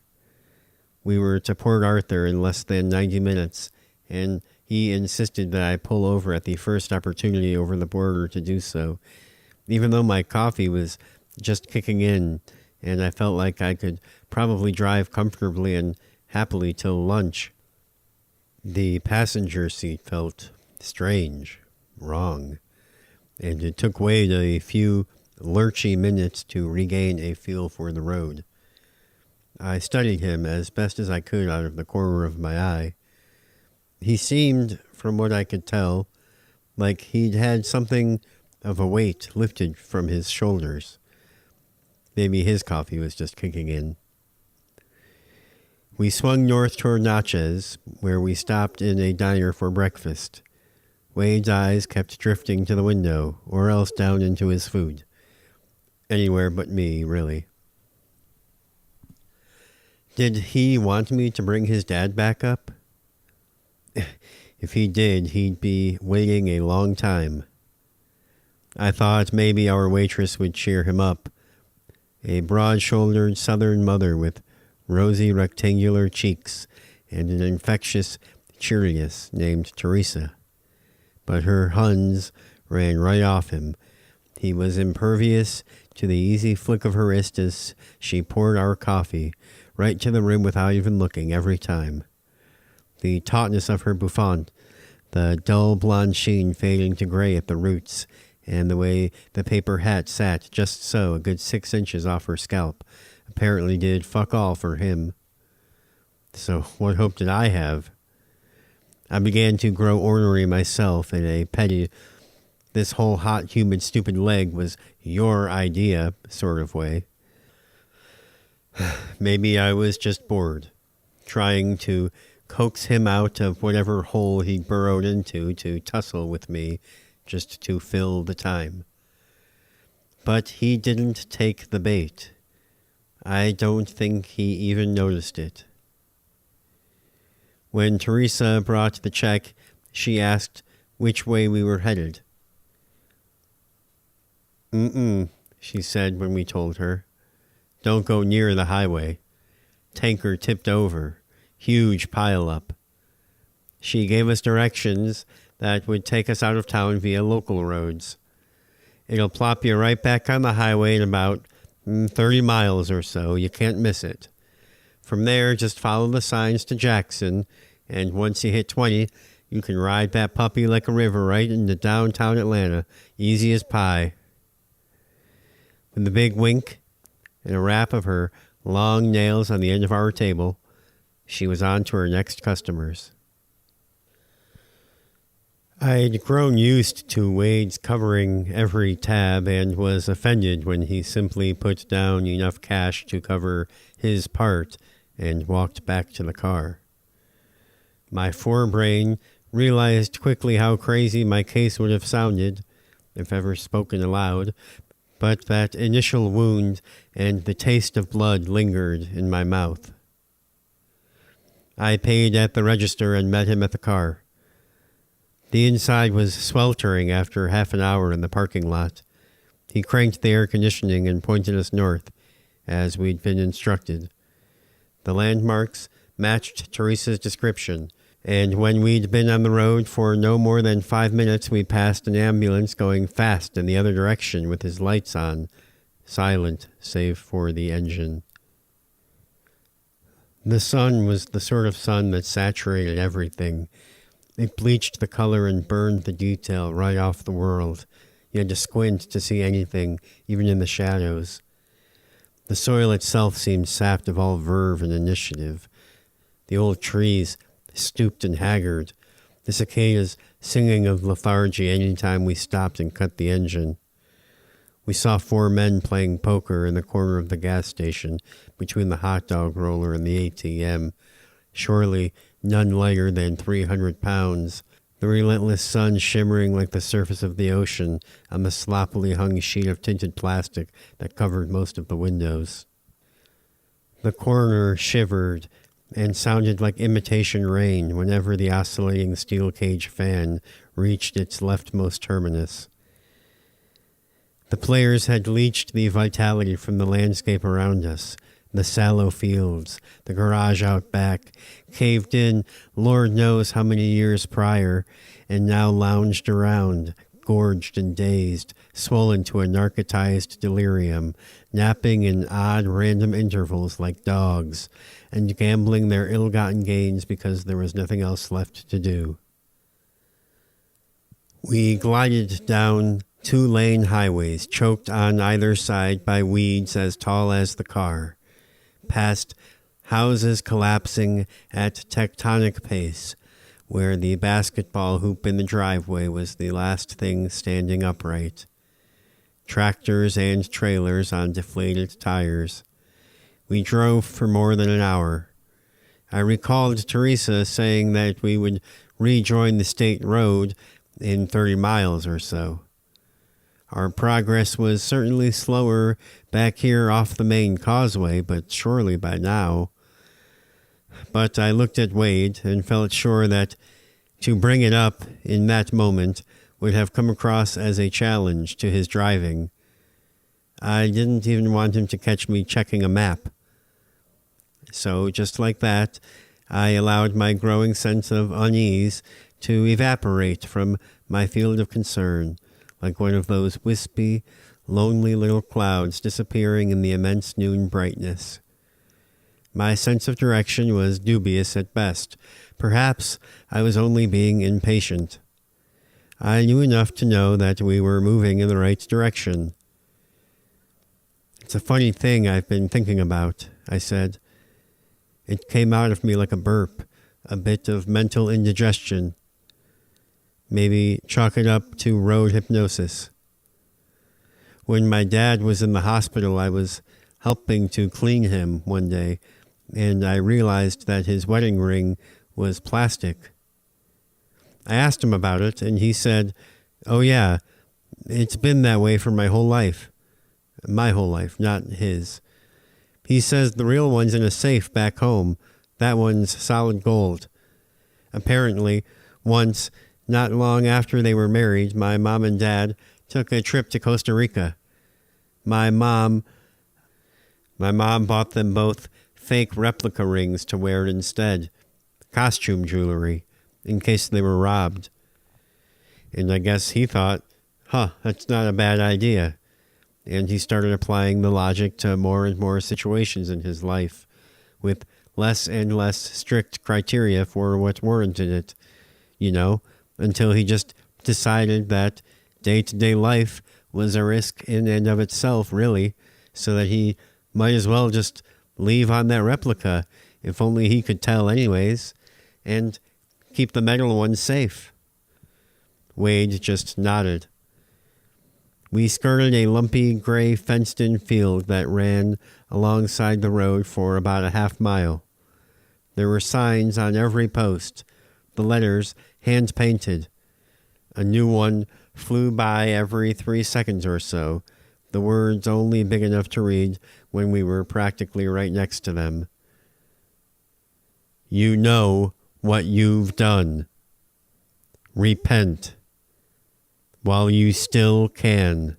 We were to Port Arthur in less than 90 minutes, and he insisted that I pull over at the first opportunity over the border to do so, even though my coffee was just kicking in, and I felt like I could probably drive comfortably and happily till lunch. The passenger seat felt strange, wrong, and it took Wade a few lurchy minutes to regain a feel for the road. I studied him as best as I could out of the corner of my eye. He seemed, from what I could tell, like he'd had something of a weight lifted from his shoulders. Maybe his coffee was just kicking in. We swung north toward Natchez, where we stopped in a diner for breakfast. Wade's eyes kept drifting to the window, or else down into his food. Anywhere but me, really. Did he want me to bring his dad back up? If he did, he'd be waiting a long time. I thought maybe our waitress would cheer him up. A broad-shouldered southern mother with rosy rectangular cheeks and an infectious cheeriness named Teresa. But her Huns ran right off him. He was impervious to the easy flick of her wrist as she poured our coffee right to the rim without even looking every time. The tautness of her bouffant, the dull blonde sheen fading to gray at the roots, and the way the paper hat sat just so, a good 6 inches off her scalp, apparently did fuck all for him. So what hope did I have? I began to grow ornery myself in a petty, this whole hot, humid, stupid leg was your idea sort of way. Maybe I was just bored, trying to coax him out of whatever hole he burrowed into to tussle with me just to fill the time. But he didn't take the bait. I don't think he even noticed it. When Teresa brought the check, she asked which way we were headed. She said when we told her. Don't go near the highway. Tanker tipped over. Huge pile-up. She gave us directions that would take us out of town via local roads. It'll plop you right back on the highway in about 30 miles or so. You can't miss it. From there, just follow the signs to Jackson, and once you hit 20, you can ride that puppy like a river right into downtown Atlanta, easy as pie. With a big wink and a rap of her long nails on the end of our table, she was on to her next customers. I'd grown used to Wade's covering every tab and was offended when he simply put down enough cash to cover his part and walked back to the car. My forebrain realized quickly how crazy my case would have sounded, if ever spoken aloud, but that initial wound and the taste of blood lingered in my mouth. I paid at the register and met him at the car. The inside was sweltering after half an hour in the parking lot. He cranked the air conditioning and pointed us north, as we'd been instructed. The landmarks matched Teresa's description, and when we'd been on the road for no more than 5 minutes, we passed an ambulance going fast in the other direction with his lights on, silent save for the engine. The sun was the sort of sun that saturated everything. It bleached the color and burned the detail right off the world. You had to squint to see anything, even in the shadows. The soil itself seemed sapped of all verve and initiative. The old trees stooped and haggard, the cicadas singing of lethargy any time we stopped and cut the engine. We saw 4 men playing poker in the corner of the gas station between the hot dog roller and the ATM, surely none lighter than 300 pounds, the relentless sun shimmering like the surface of the ocean on the sloppily hung sheet of tinted plastic that covered most of the windows. The corner shivered and sounded like imitation rain whenever the oscillating steel cage fan reached its leftmost terminus. The players had leached the vitality from the landscape around us, the sallow fields, the garage out back, caved in Lord knows how many years prior, and now lounged around, gorged and dazed, swollen to a narcotized delirium, napping in odd random intervals like dogs, and gambling their ill-gotten gains because there was nothing else left to do. We glided down 2-lane highways, choked on either side by weeds as tall as the car, past houses collapsing at tectonic pace, where the basketball hoop in the driveway was the last thing standing upright. Tractors and trailers on deflated tires. We drove for more than an hour. I recalled Teresa saying that we would rejoin the state road in 30 miles or so. Our progress was certainly slower back here off the main causeway, but surely by now. But I looked at Wade and felt sure that to bring it up in that moment would have come across as a challenge to his driving. I didn't even want him to catch me checking a map. So just like that, I allowed my growing sense of unease to evaporate from my field of concern, like one of those wispy, lonely little clouds disappearing in the immense noon brightness. My sense of direction was dubious at best. Perhaps I was only being impatient. I knew enough to know that we were moving in the right direction. "It's a funny thing I've been thinking about," I said. It came out of me like a burp, a bit of mental indigestion. Maybe chalk it up to road hypnosis. When my dad was in the hospital, I was helping to clean him one day, and I realized that his wedding ring was plastic. I asked him about it, and he said, "Oh yeah, it's been that way for my whole life." My whole life, not his. He says the real one's in a safe back home. That one's solid gold. Apparently, once, not long after they were married, my mom and dad took a trip to Costa Rica. My mom bought them both fake replica rings to wear instead, costume jewelry, in case they were robbed. And I guess he thought, that's not a bad idea. And he started applying the logic to more and more situations in his life, with less and less strict criteria for what warranted it, until he just decided that day-to-day life was a risk in and of itself, really, so that he might as well just leave on that replica, if only he could tell anyways, and keep the metal ones safe. Wade just nodded. We skirted a lumpy, gray, fenced-in field that ran alongside the road for about a half mile. There were signs on every post, the letters hand-painted. A new one flew by every 3 seconds or so, the words only big enough to read when we were practically right next to them. You know what you've done. Repent while you still can.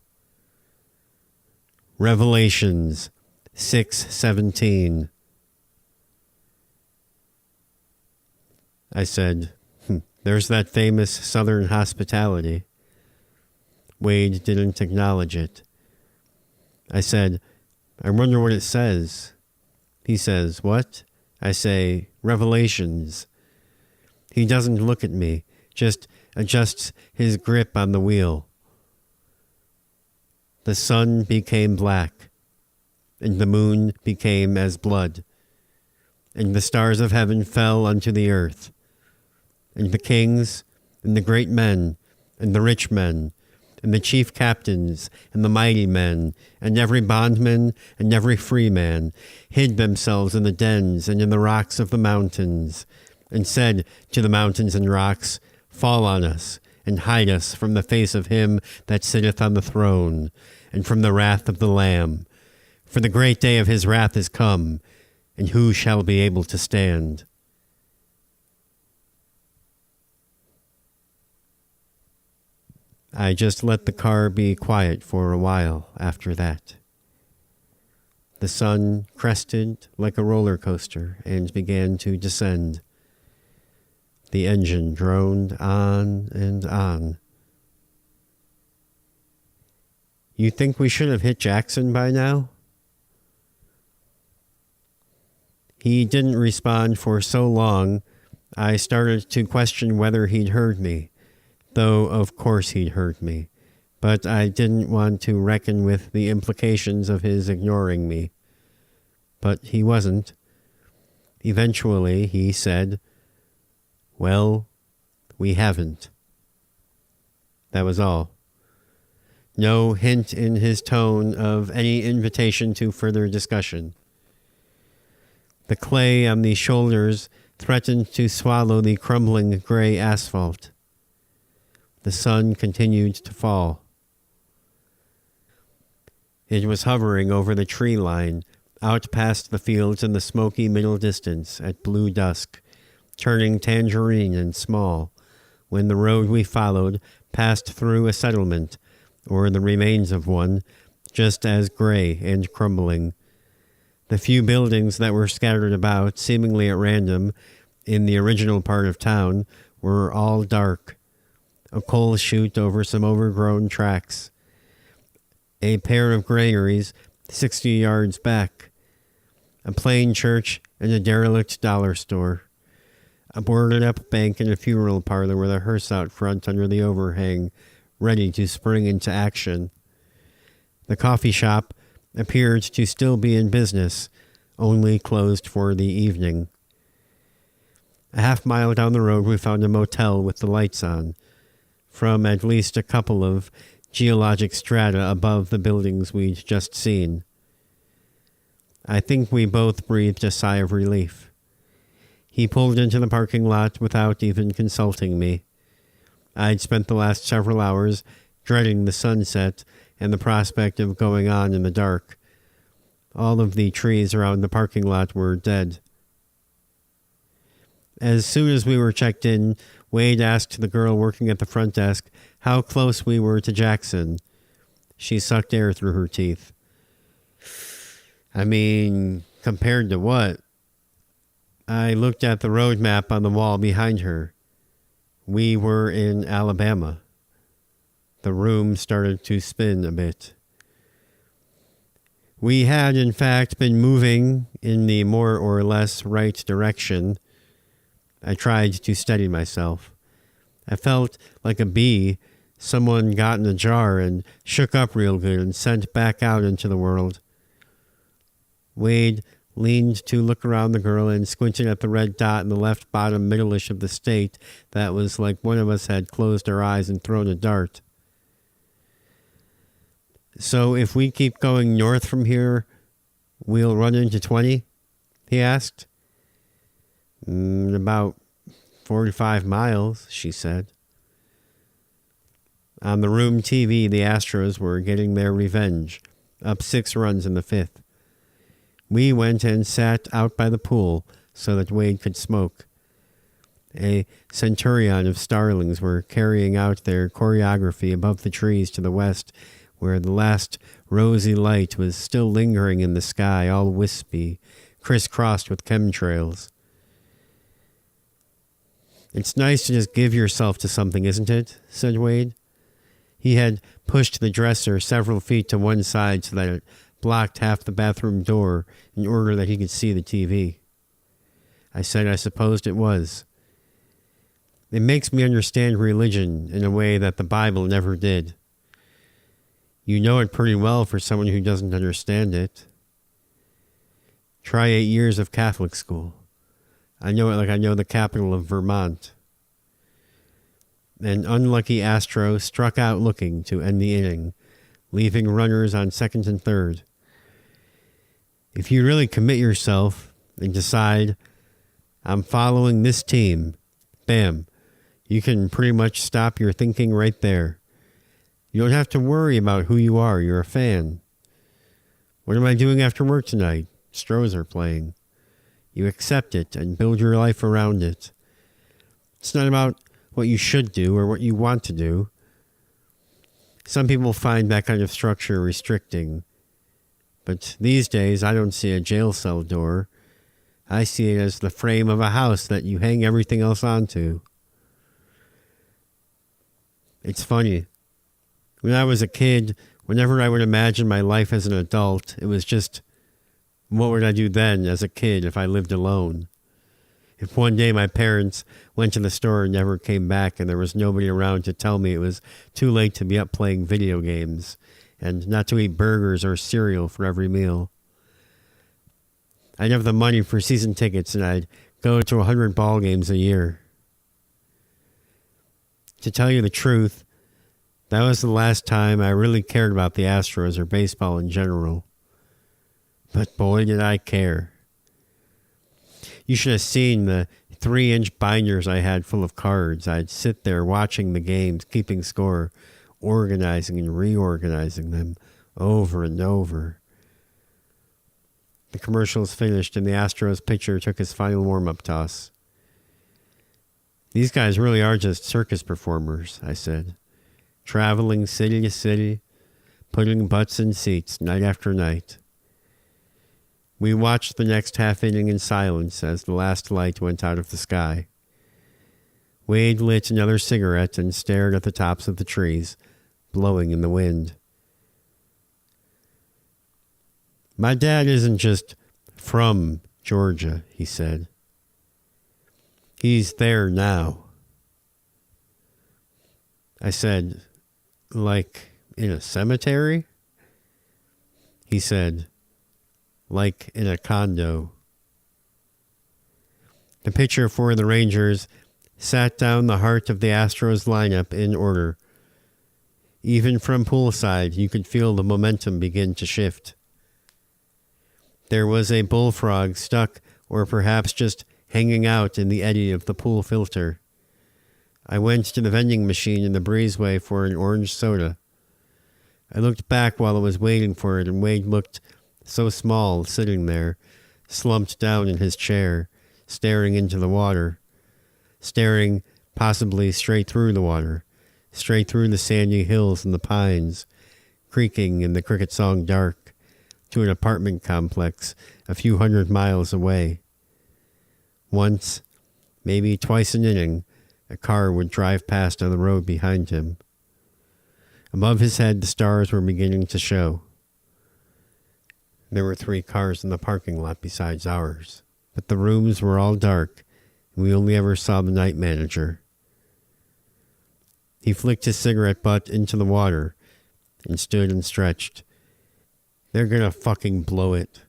Revelations 6:17. I said, there's that famous Southern hospitality. Wade didn't acknowledge it. I said, I wonder what it says. He says, what? I say, Revelations. He doesn't look at me, just adjusts his grip on the wheel. The sun became black, and the moon became as blood, and the stars of heaven fell unto the earth, and the kings, and the great men, and the rich men, and the chief captains, and the mighty men, and every bondman, and every free man, hid themselves in the dens and in the rocks of the mountains, and said to the mountains and rocks, Fall on us, and hide us from the face of him that sitteth on the throne, and from the wrath of the Lamb. For the great day of his wrath is come, and who shall be able to stand? I just let the car be quiet for a while after that. The sun crested like a roller coaster and began to descend. The engine droned on and on. You think we should have hit Jackson by now? He didn't respond for so long, I started to question whether he'd heard me. Though, of course, he'd heard me. But I didn't want to reckon with the implications of his ignoring me. But he wasn't. Eventually, he said, Well, we haven't. That was all. No hint in his tone of any invitation to further discussion. The clay on the shoulders threatened to swallow the crumbling gray asphalt. The sun continued to fall. It was hovering over the tree line, out past the fields in the smoky middle distance at blue dusk, turning tangerine and small, when the road we followed passed through a settlement, or the remains of one, just as gray and crumbling. The few buildings that were scattered about, seemingly at random, in the original part of town, were all dark. A coal chute over some overgrown tracks. A pair of granaries 60 yards back. A plain church and a derelict dollar store. A boarded-up bank and a funeral parlor with a hearse out front under the overhang, ready to spring into action. The coffee shop appeared to still be in business, only closed for the evening. A half-mile down the road we found a motel with the lights on, from at least a couple of geologic strata above the buildings we'd just seen. I think we both breathed a sigh of relief. He pulled into the parking lot without even consulting me. I'd spent the last several hours dreading the sunset and the prospect of going on in the dark. All of the trees around the parking lot were dead. As soon as we were checked in, Wade asked the girl working at the front desk how close we were to Jackson. She sucked air through her teeth. I mean, compared to what? I looked at the road map on the wall behind her. We were in Alabama. The room started to spin a bit. We had, in fact, been moving in the more or less right direction. I tried to steady myself. I felt like a bee someone got in a jar and shook up real good and sent back out into the world. Wade leaned to look around the girl and squinted at the red dot in the left bottom middle-ish of the state that was like one of us had closed our eyes and thrown a dart. So if we keep going north from here, we'll run into 20? He asked. About 45 miles, she said. On the room TV, the Astros were getting their revenge. up 6 runs in the 5th. We went and sat out by the pool so that Wade could smoke. A centurion of starlings were carrying out their choreography above the trees to the west, where the last rosy light was still lingering in the sky, all wispy, crisscrossed with chemtrails. "It's nice to just give yourself to something, isn't it?" said Wade. He had pushed the dresser several feet to one side so that it blocked half the bathroom door in order that he could see the TV. I said I supposed it was. "It makes me understand religion in a way that the Bible never did." "You know it pretty well for someone who doesn't understand it." "Try 8 years of Catholic school. I know it like I know the capital of Vermont." An unlucky Astro struck out looking to end the inning, leaving runners on second and third. If you really commit yourself and decide, "I'm following this team," bam, you can pretty much stop your thinking right there. You don't have to worry about who you are. You're a fan. "What am I doing after work tonight?" Stros are playing. You accept it and build your life around it. It's not about what you should do or what you want to do. Some people find that kind of structure restricting. But these days, I don't see a jail cell door. I see it as the frame of a house that you hang everything else onto. It's funny. When I was a kid, whenever I would imagine my life as an adult, it was just, what would I do then as a kid if I lived alone? If one day my parents went to the store and never came back and there was nobody around to tell me it was too late to be up playing video games and not to eat burgers or cereal for every meal. I'd have the money for season tickets and I'd go to 100 ball games a year. To tell you the truth, that was the last time I really cared about the Astros or baseball in general. But boy, did I care. You should have seen the 3-inch binders I had full of cards. I'd sit there watching the games, keeping score, organizing and reorganizing them over and over. The commercials finished and the Astros pitcher took his final warm-up toss. "These guys really are just circus performers," I said. "Traveling city to city, putting butts in seats night after night." We watched the next half inning in silence as the last light went out of the sky. Wade lit another cigarette and stared at the tops of the trees, blowing in the wind. "My dad isn't just from Georgia," he said. "He's there now." I said, "Like in a cemetery?" He said, "Like in a condo." The pitcher for the Rangers sat down the heart of the Astros lineup in order. Even from poolside, you could feel the momentum begin to shift. There was a bullfrog stuck or perhaps just hanging out in the eddy of the pool filter. I went to the vending machine in the breezeway for an orange soda. I looked back while I was waiting for it, and Wade looked so small sitting there, slumped down in his chair, staring into the water, staring possibly straight through the water, straight through the sandy hills and the pines, creaking in the cricket song dark, to an apartment complex a few 100 miles away. Once, maybe twice an inning, a car would drive past on the road behind him. Above his head, the stars were beginning to show. There were 3 cars in the parking lot besides ours, but the rooms were all dark, and we only ever saw the night manager. He flicked his cigarette butt into the water and stood and stretched. "They're gonna fucking blow it."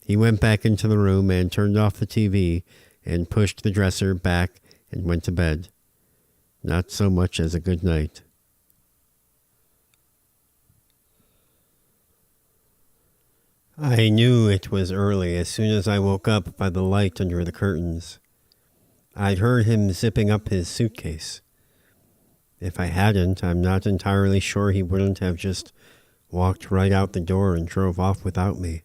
He went back into the room and turned off the TV and pushed the dresser back and went to bed. Not so much as a good night. I knew it was early as soon as I woke up by the light under the curtains. I'd heard him zipping up his suitcase. If I hadn't, I'm not entirely sure he wouldn't have just walked right out the door and drove off without me.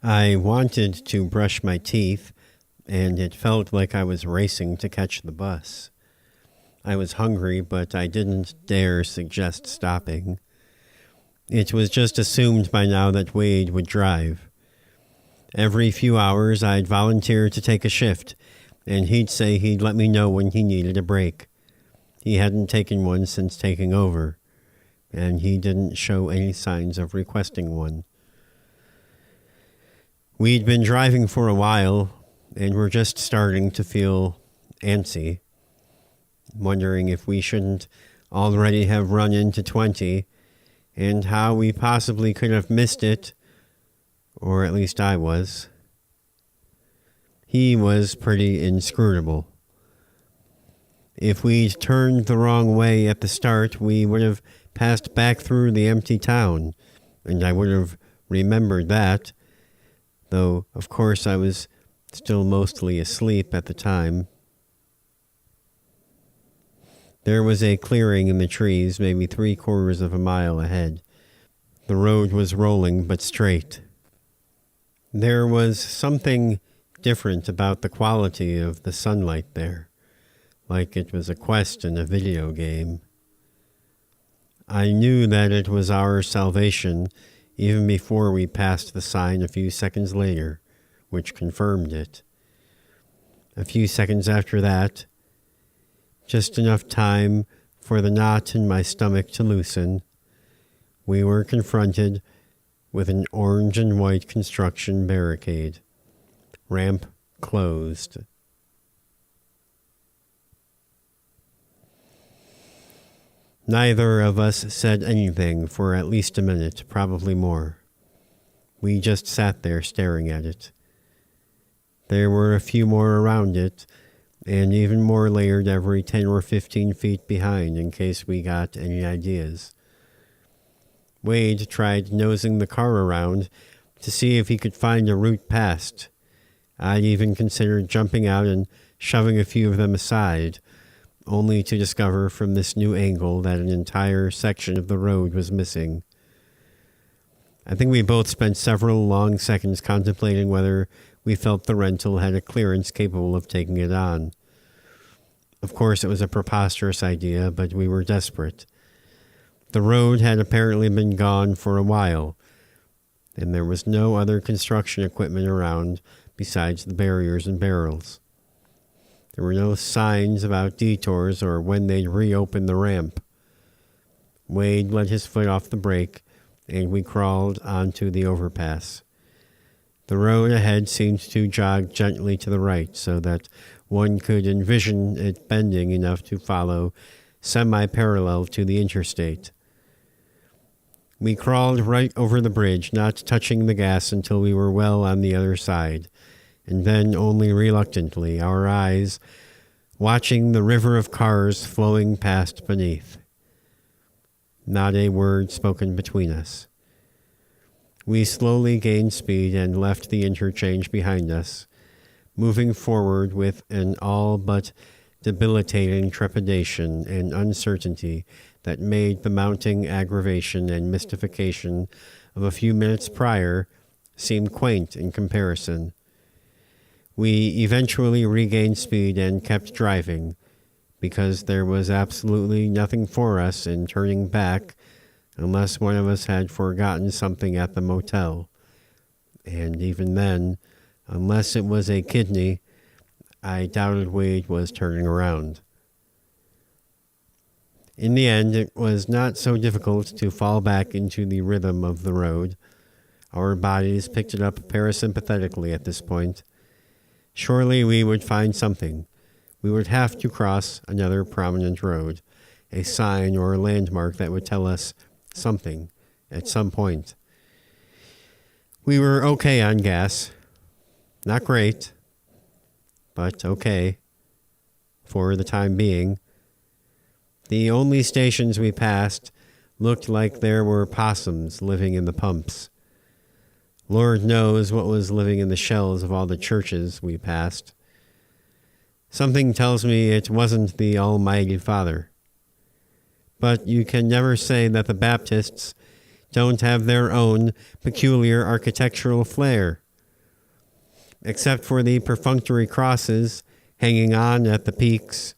I wanted to brush my teeth, and it felt like I was racing to catch the bus. I was hungry, but I didn't dare suggest stopping. It was just assumed by now that Wade would drive. Every few hours, I'd volunteer to take a shift, and he'd say he'd let me know when he needed a break. He hadn't taken one since taking over, and he didn't show any signs of requesting one. We'd been driving for a while, and were just starting to feel antsy, wondering if we shouldn't already have run into 20, and how we possibly could have missed it, or at least I was. He was pretty inscrutable. If we'd turned the wrong way at the start, we would have passed back through the empty town, and I would have remembered that, though, of course, I was still mostly asleep at the time. There was a clearing in the trees, maybe 3/4 of a mile ahead. The road was rolling but straight. There was something different about the quality of the sunlight there, like it was a quest in a video game. I knew that it was our salvation even before we passed the sign a few seconds later, which confirmed it. A few seconds after that, just enough time for the knot in my stomach to loosen, we were confronted with an orange and white construction barricade. Ramp closed. Neither of us said anything for at least a minute, probably more. We just sat there staring at it. There were a few more around it, and even more layered every 10 or 15 feet behind in case we got any ideas. Wade tried nosing the car around to see if he could find a route past. I'd even considered jumping out and shoving a few of them aside, only to discover from this new angle that an entire section of the road was missing. I think we both spent several long seconds contemplating whether we felt the rental had a clearance capable of taking it on. Of course, it was a preposterous idea, but we were desperate. The road had apparently been gone for a while, and there was no other construction equipment around besides the barriers and barrels. There were no signs about detours or when they'd reopen the ramp. Wade let his foot off the brake, and we crawled onto the overpass. The road ahead seemed to jog gently to the right so that one could envision it bending enough to follow semi-parallel to the interstate. We crawled right over the bridge, not touching the gas until we were well on the other side, and then only reluctantly, our eyes watching the river of cars flowing past beneath. Not a word spoken between us. We slowly gained speed and left the interchange behind us, moving forward with an all but debilitating trepidation and uncertainty that made the mounting aggravation and mystification of a few minutes prior seem quaint in comparison. We eventually regained speed and kept driving, because there was absolutely nothing for us in turning back unless one of us had forgotten something at the motel. And even then, unless it was a kidney, I doubted Wade was turning around. In the end, it was not so difficult to fall back into the rhythm of the road. Our bodies picked it up parasympathetically at this point. Surely we would find something. We would have to cross another prominent road, a sign or a landmark that would tell us something at some point. We were okay on gas. Not great, but okay for the time being. The only stations we passed looked like there were possums living in the pumps. Lord knows what was living in the shells of all the churches we passed. Something tells me it wasn't the Almighty Father. but you can never say that the Baptists don't have their own peculiar architectural flair. Except for the perfunctory crosses hanging on at the peaks,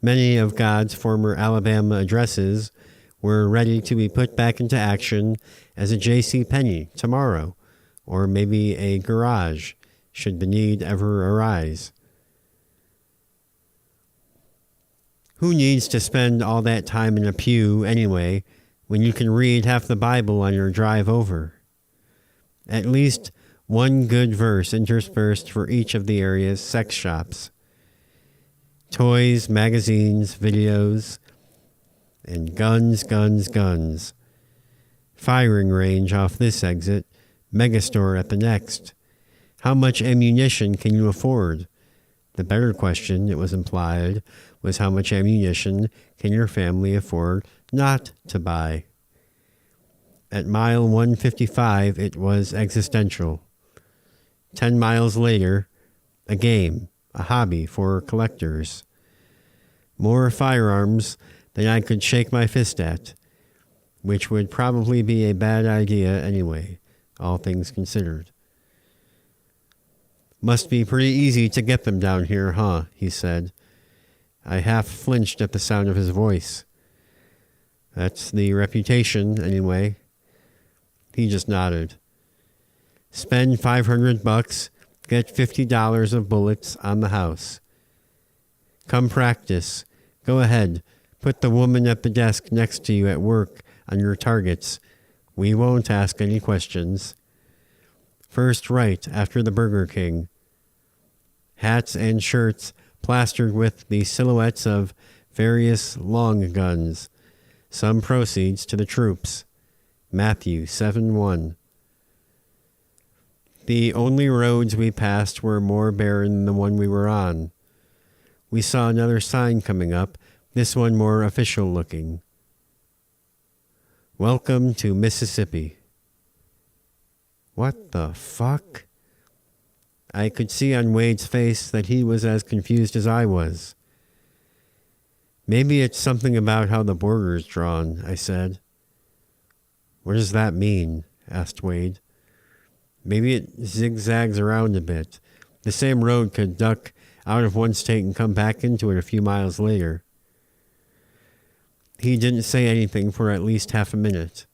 many of God's former Alabama addresses were ready to be put back into action as a J.C. Penney tomorrow, or maybe a garage, should the need ever arise. Who needs to spend all that time in a pew anyway, when you can read half the Bible on your drive over? At least one good verse interspersed for each of the area's sex shops. Toys, magazines, videos, and guns, guns, guns. Firing range off this exit, megastore at the next. How much ammunition can you afford? The better question, it was implied, was how much ammunition can your family afford not to buy? At mile 155, it was existential. 10 miles later, a game, a hobby for collectors. More firearms than I could shake my fist at, which would probably be a bad idea anyway, all things considered. Must be pretty easy to get them down here, huh? He said. I half flinched at the sound of his voice. That's the reputation, anyway. He just nodded. Spend $500, get $50 of bullets on the house. Come practice. Go ahead. Put the woman at the desk next to you at work on your targets. We won't ask any questions. First right after the Burger King. Hats and shirts plastered with the silhouettes of various long guns. Some proceeds to the troops. Matthew 7:1. The only roads we passed were more barren than the one we were on. We saw another sign coming up, this one more official looking. Welcome to Mississippi. What the fuck? I could see on Wade's face that he was as confused as I was. Maybe it's something about how the border's drawn, I said. What does that mean? Asked Wade. Maybe it zigzags around a bit. The same road could duck out of one state and come back into it a few miles later. He didn't say anything for at least half a minute.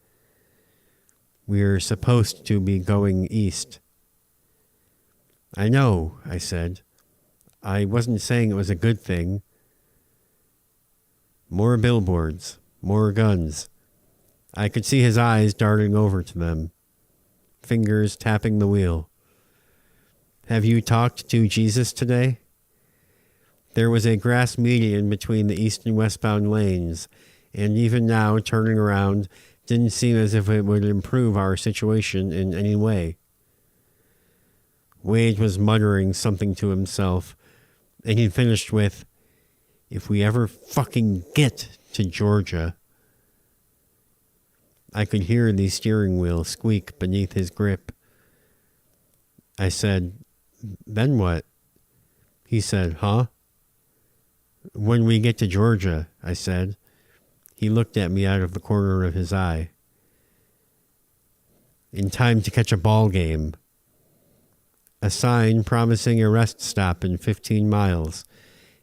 We're supposed to be going east. I know, I said. I wasn't saying it was a good thing. More billboards, more guns. I could see his eyes darting over to them, fingers tapping the wheel. Have you talked to Jesus today? There was a grass median between the east and westbound lanes, and even now, turning around didn't seem as if it would improve our situation in any way. Wade was muttering something to himself, and he finished with, if we ever fucking get to Georgia. I could hear the steering wheel squeak beneath his grip. I said, then what? He said, huh? When we get to Georgia, I said. He looked at me out of the corner of his eye. In time to catch a ball game. A sign promising a rest stop in 15 miles.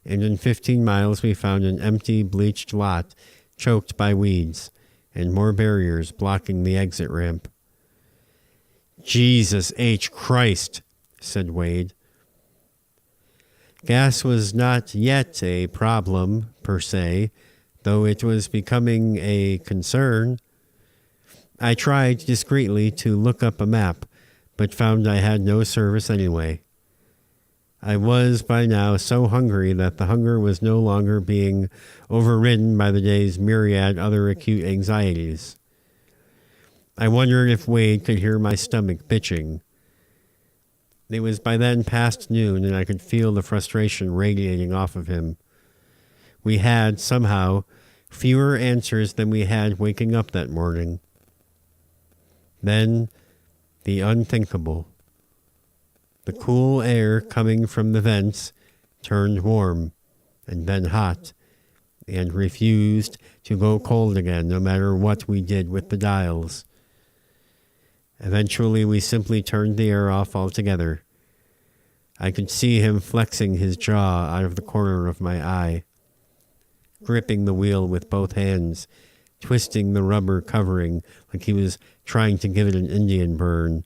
And in 15 miles we found an empty, bleached lot choked by weeds and more barriers blocking the exit ramp. Jesus H. Christ, said Wade. Gas was not yet a problem, per se, though it was becoming a concern. I tried discreetly to look up a map, but found I had no service anyway. I was by now so hungry that the hunger was no longer being overridden by the day's myriad other acute anxieties. I wondered if Wade could hear my stomach bitching. It was by then past noon, and I could feel the frustration radiating off of him. We had, somehow, fewer answers than we had waking up that morning. Then, the unthinkable. The cool air coming from the vents turned warm, and then hot, and refused to go cold again no matter what we did with the dials. Eventually, we simply turned the air off altogether. I could see him flexing his jaw out of the corner of my eye, gripping the wheel with both hands, twisting the rubber covering like he was trying to give it an Indian burn.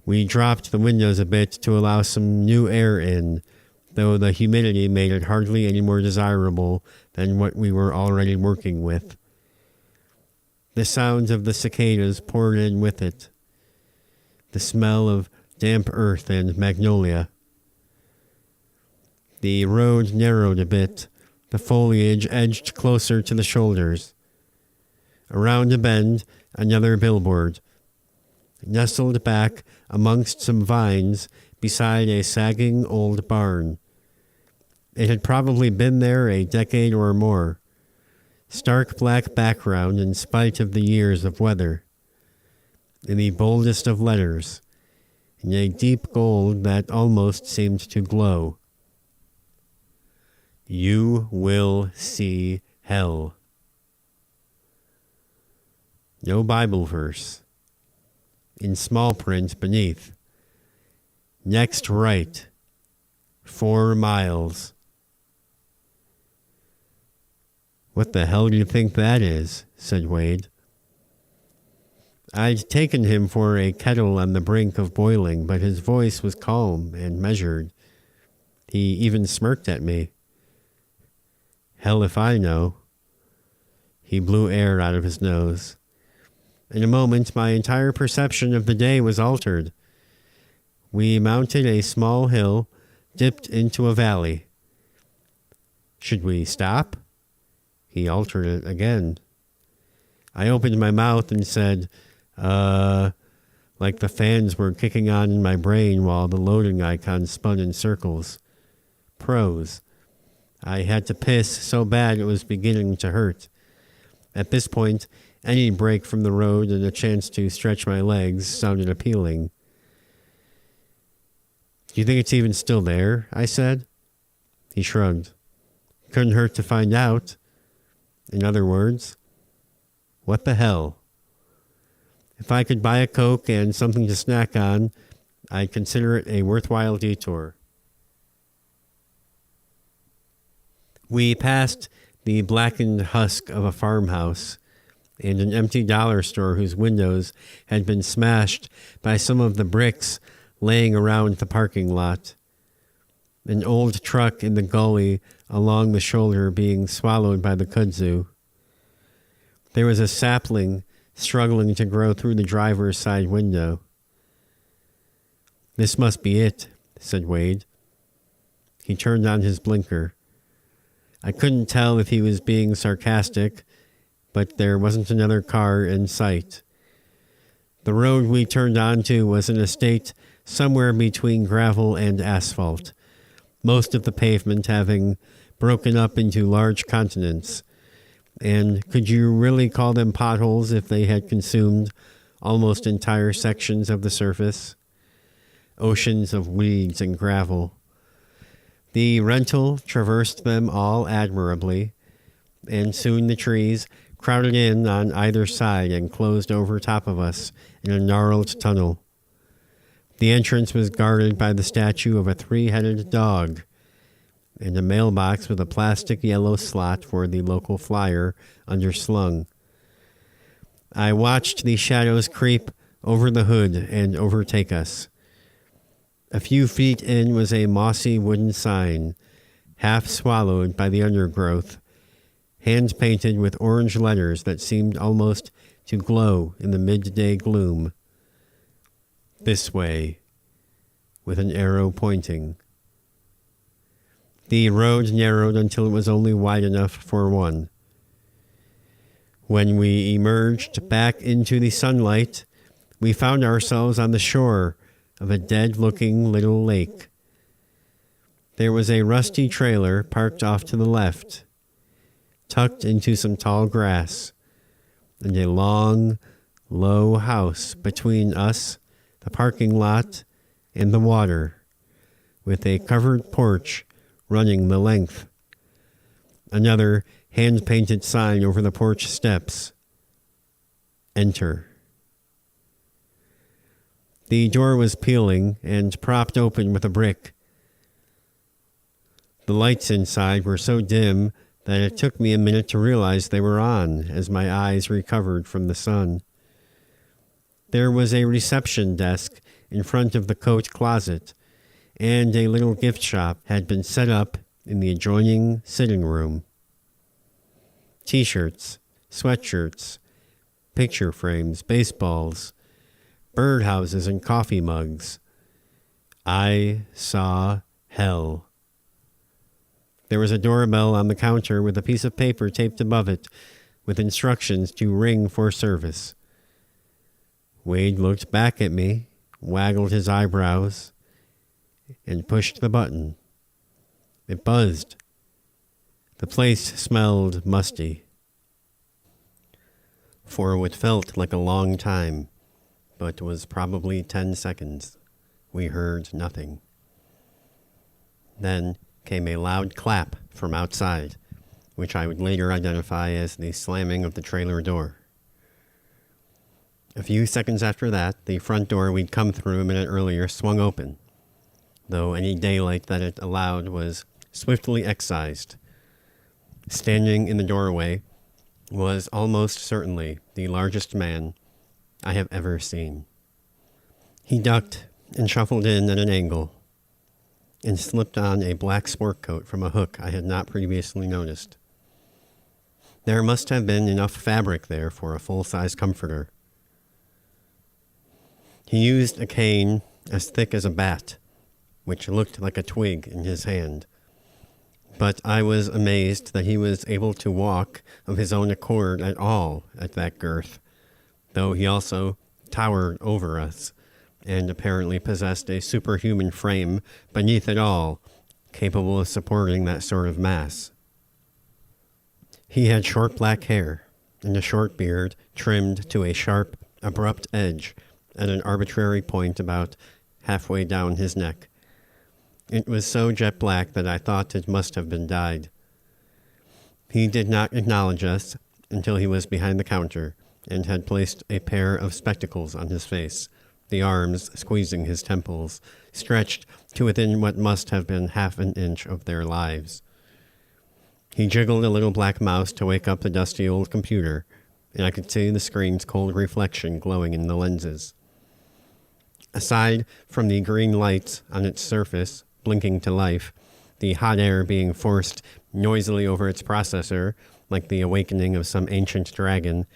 We dropped the windows a bit to allow some new air in, though the humidity made it hardly any more desirable than what we were already working with. The sounds of the cicadas poured in with it, the smell of damp earth and magnolia. The road narrowed a bit, the foliage edged closer to the shoulders. Around a bend, another billboard, nestled back amongst some vines beside a sagging old barn. It had probably been there a decade or more. Stark black background in spite of the years of weather. In the boldest of letters, in a deep gold that almost seemed to glow. You will see hell. No Bible verse. In small print beneath. Next right. 4 miles. What the hell do you think that is? Said Wade. I'd taken him for a kettle on the brink of boiling, but his voice was calm and measured. He even smirked at me. Hell if I know. He blew air out of his nose. In a moment, my entire perception of the day was altered. We mounted a small hill, dipped into a valley. Should we stop? He altered it again. I opened my mouth and said, like the fans were kicking on in my brain while the loading icon spun in circles. Prose. I had to piss so bad it was beginning to hurt. At this point, any break from the road and a chance to stretch my legs sounded appealing. Do you think it's even still there? I said. He shrugged. Couldn't hurt to find out. In other words, what the hell? If I could buy a Coke and something to snack on, I'd consider it a worthwhile detour. We passed the blackened husk of a farmhouse and an empty dollar store whose windows had been smashed by some of the bricks laying around the parking lot. An old truck in the gully along the shoulder being swallowed by the kudzu. There was a sapling struggling to grow through the driver's side window. This must be it, said Wade. He turned on his blinker. I couldn't tell if he was being sarcastic, but there wasn't another car in sight. The road we turned onto was an estate somewhere between gravel and asphalt, most of the pavement having broken up into large continents. And could you really call them potholes if they had consumed almost entire sections of the surface? Oceans of weeds and gravel. The rental traversed them all admirably, and soon the trees crowded in on either side and closed over top of us in a gnarled tunnel. The entrance was guarded by the statue of a 3-headed dog, and a mailbox with a plastic yellow slot for the local flyer underslung. I watched the shadows creep over the hood and overtake us. A few feet in was a mossy wooden sign, half swallowed by the undergrowth, hand-painted with orange letters that seemed almost to glow in the midday gloom. This way, with an arrow pointing. The road narrowed until it was only wide enough for one. When we emerged back into the sunlight, we found ourselves on the shore of a dead-looking little lake. There was a rusty trailer parked off to the left, tucked into some tall grass, and a long, low house between us, the parking lot, and the water, with a covered porch running the length. Another hand-painted sign over the porch steps. Enter. The door was peeling and propped open with a brick. The lights inside were so dim that it took me a minute to realize they were on as my eyes recovered from the sun. There was a reception desk in front of the coat closet, and a little gift shop had been set up in the adjoining sitting room. T-shirts, sweatshirts, picture frames, baseballs, birdhouses, and coffee mugs. I saw hell. There was a doorbell on the counter with a piece of paper taped above it with instructions to ring for service. Wade looked back at me, waggled his eyebrows, and pushed the button. It buzzed. The place smelled musty. For what felt like a long time, but was probably 10 seconds, we heard nothing. Then came a loud clap from outside, which I would later identify as the slamming of the trailer door. A few seconds after that, the front door we'd come through a minute earlier swung open, though any daylight that it allowed was swiftly excised. Standing in the doorway was almost certainly the largest man I have ever seen. He ducked and shuffled in at an angle and slipped on a black sport coat from a hook I had not previously noticed. There must have been enough fabric there for a full-size comforter. He used a cane as thick as a bat, which looked like a twig in his hand. But I was amazed that he was able to walk of his own accord at all at that girth, though he also towered over us and apparently possessed a superhuman frame beneath it all, capable of supporting that sort of mass. He had short black hair and a short beard trimmed to a sharp, abrupt edge at an arbitrary point about halfway down his neck. It was so jet black that I thought it must have been dyed. He did not acknowledge us until he was behind the counter and had placed a pair of spectacles on his face, the arms squeezing his temples, stretched to within what must have been half an inch of their lives. He jiggled a little black mouse to wake up the dusty old computer, and I could see the screen's cold reflection glowing in the lenses. Aside from the green lights on its surface, blinking to life, the hot air being forced noisily over its processor, like the awakening of some ancient dragon,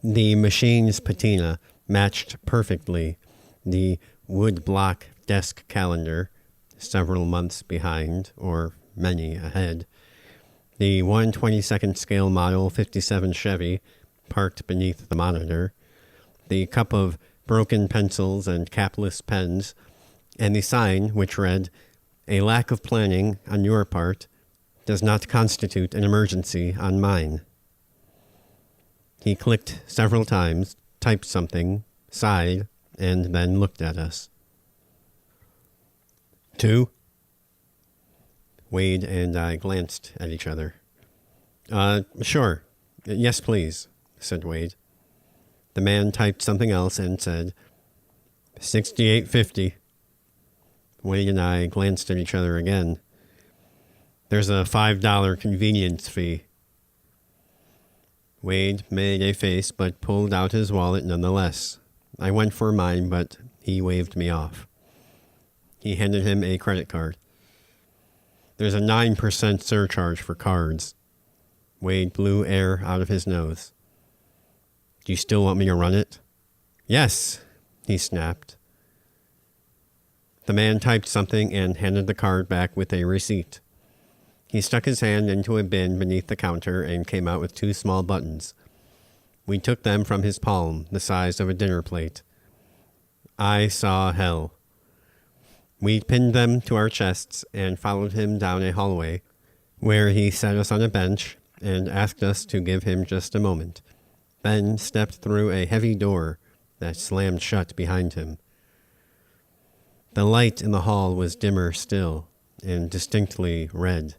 the machine's patina matched perfectly the wood block desk calendar, several months behind, or many ahead, the 1/22nd scale model 57 Chevy parked beneath the monitor, the cup of broken pencils and capless pens, and the sign which read, "A lack of planning on your part does not constitute an emergency on mine." He clicked several times, typed something, sighed, and then looked at us. "Two?" Wade and I glanced at each other. Sure. Yes, please," said Wade. The man typed something else and said, $68.50. Wade and I glanced at each other again. "There's a $5 convenience fee." Wade made a face but pulled out his wallet nonetheless. I went for mine, but he waved me off. He handed him a credit card. "There's a 9% surcharge for cards." Wade blew air out of his nose. "Do you still want me to run it?" "Yes," he snapped. The man typed something and handed the card back with a receipt. He stuck his hand into a bin beneath the counter and came out with 2 small buttons. We took them from his palm, the size of a dinner plate. I saw hell. We pinned them to our chests and followed him down a hallway, where he set us on a bench and asked us to give him just a moment, then stepped through a heavy door that slammed shut behind him. The light in the hall was dimmer still and distinctly red.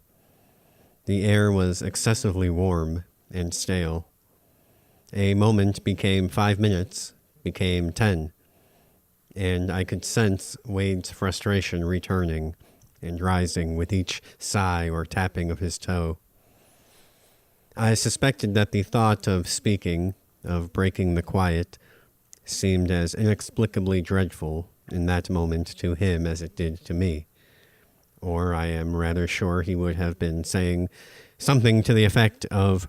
The air was excessively warm and stale. A moment became 5 minutes, became 10, and I could sense Wade's frustration returning and rising with each sigh or tapping of his toe. I suspected that the thought of speaking, of breaking the quiet, seemed as inexplicably dreadful in that moment to him as it did to me. Or I am rather sure he would have been saying something to the effect of,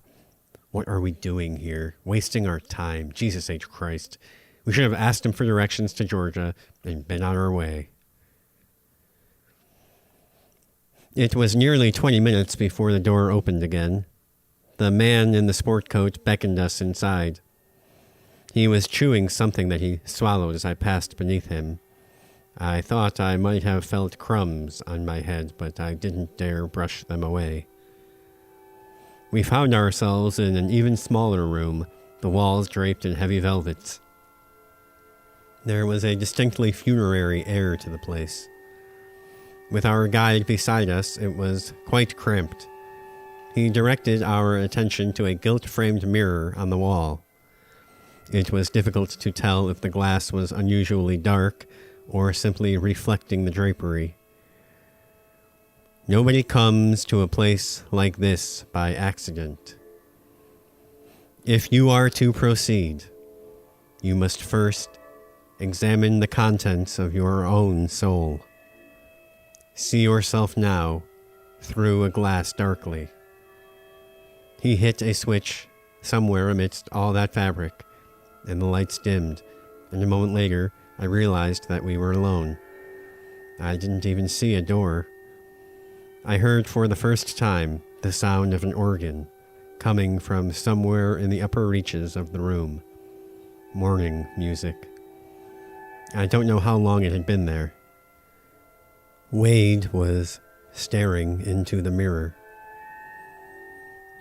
"What are we doing here? Wasting our time. Jesus H. Christ. We should have asked him for directions to Georgia and been on our way." It was nearly 20 minutes before the door opened again. The man in the sport coat beckoned us inside. He was chewing something that he swallowed as I passed beneath him. I thought I might have felt crumbs on my head, but I didn't dare brush them away. We found ourselves in an even smaller room, the walls draped in heavy velvets. There was a distinctly funerary air to the place. With our guide beside us, it was quite cramped. He directed our attention to a gilt-framed mirror on the wall. It was difficult to tell if the glass was unusually dark or simply reflecting the drapery. Nobody comes to a place like this by accident. If you are to proceed, you must first examine the contents of your own soul. See yourself now through a glass darkly. He hit a switch somewhere amidst all that fabric, and the lights dimmed, and a moment later I realized that we were alone. I didn't even see a door. I heard for the first time the sound of an organ coming from somewhere in the upper reaches of the room. Morning music. I don't know how long it had been there. Wade was staring into the mirror.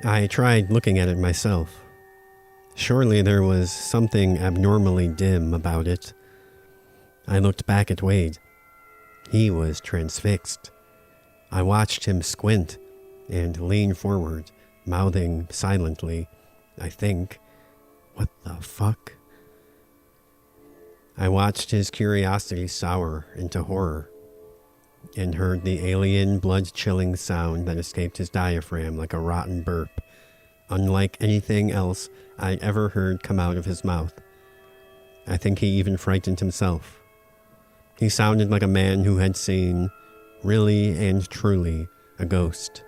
I tried looking at it myself. Surely there was something abnormally dim about it. I looked back at Wade. He was transfixed. I watched him squint and lean forward, mouthing silently, I think, "What the fuck?" I watched his curiosity sour into horror and heard the alien, blood-chilling sound that escaped his diaphragm like a rotten burp, unlike anything else I'd ever heard come out of his mouth. I think he even frightened himself. He sounded like a man who had seen, really and truly, a ghost.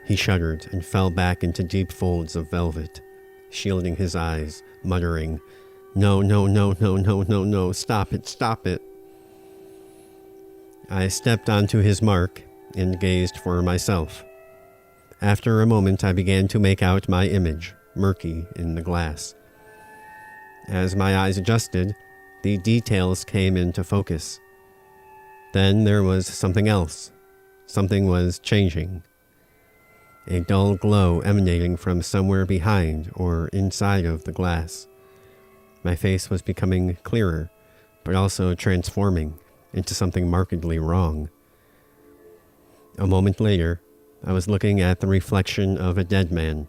He shuddered and fell back into deep folds of velvet, shielding his eyes, muttering, "No, no, no, no, no, no, no, stop it, stop it." I stepped onto his mark and gazed for myself. After a moment, I began to make out my image, murky in the glass. As my eyes adjusted, the details came into focus. Then there was something else. Something was changing. A dull glow emanating from somewhere behind or inside of the glass. My face was becoming clearer, but also transforming into something markedly wrong. A moment later, I was looking at the reflection of a dead man,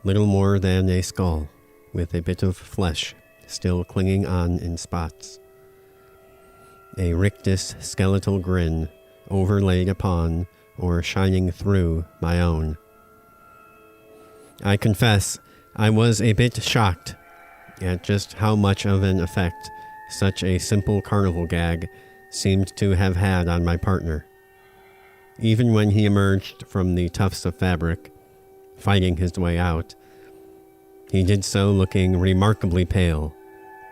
little more than a skull, with a bit of flesh still clinging on in spots. A rictus skeletal grin overlaid upon or shining through my own. I confess, I was a bit shocked at just how much of an effect such a simple carnival gag seemed to have had on my partner. Even when he emerged from the tufts of fabric, fighting his way out, he did so looking remarkably pale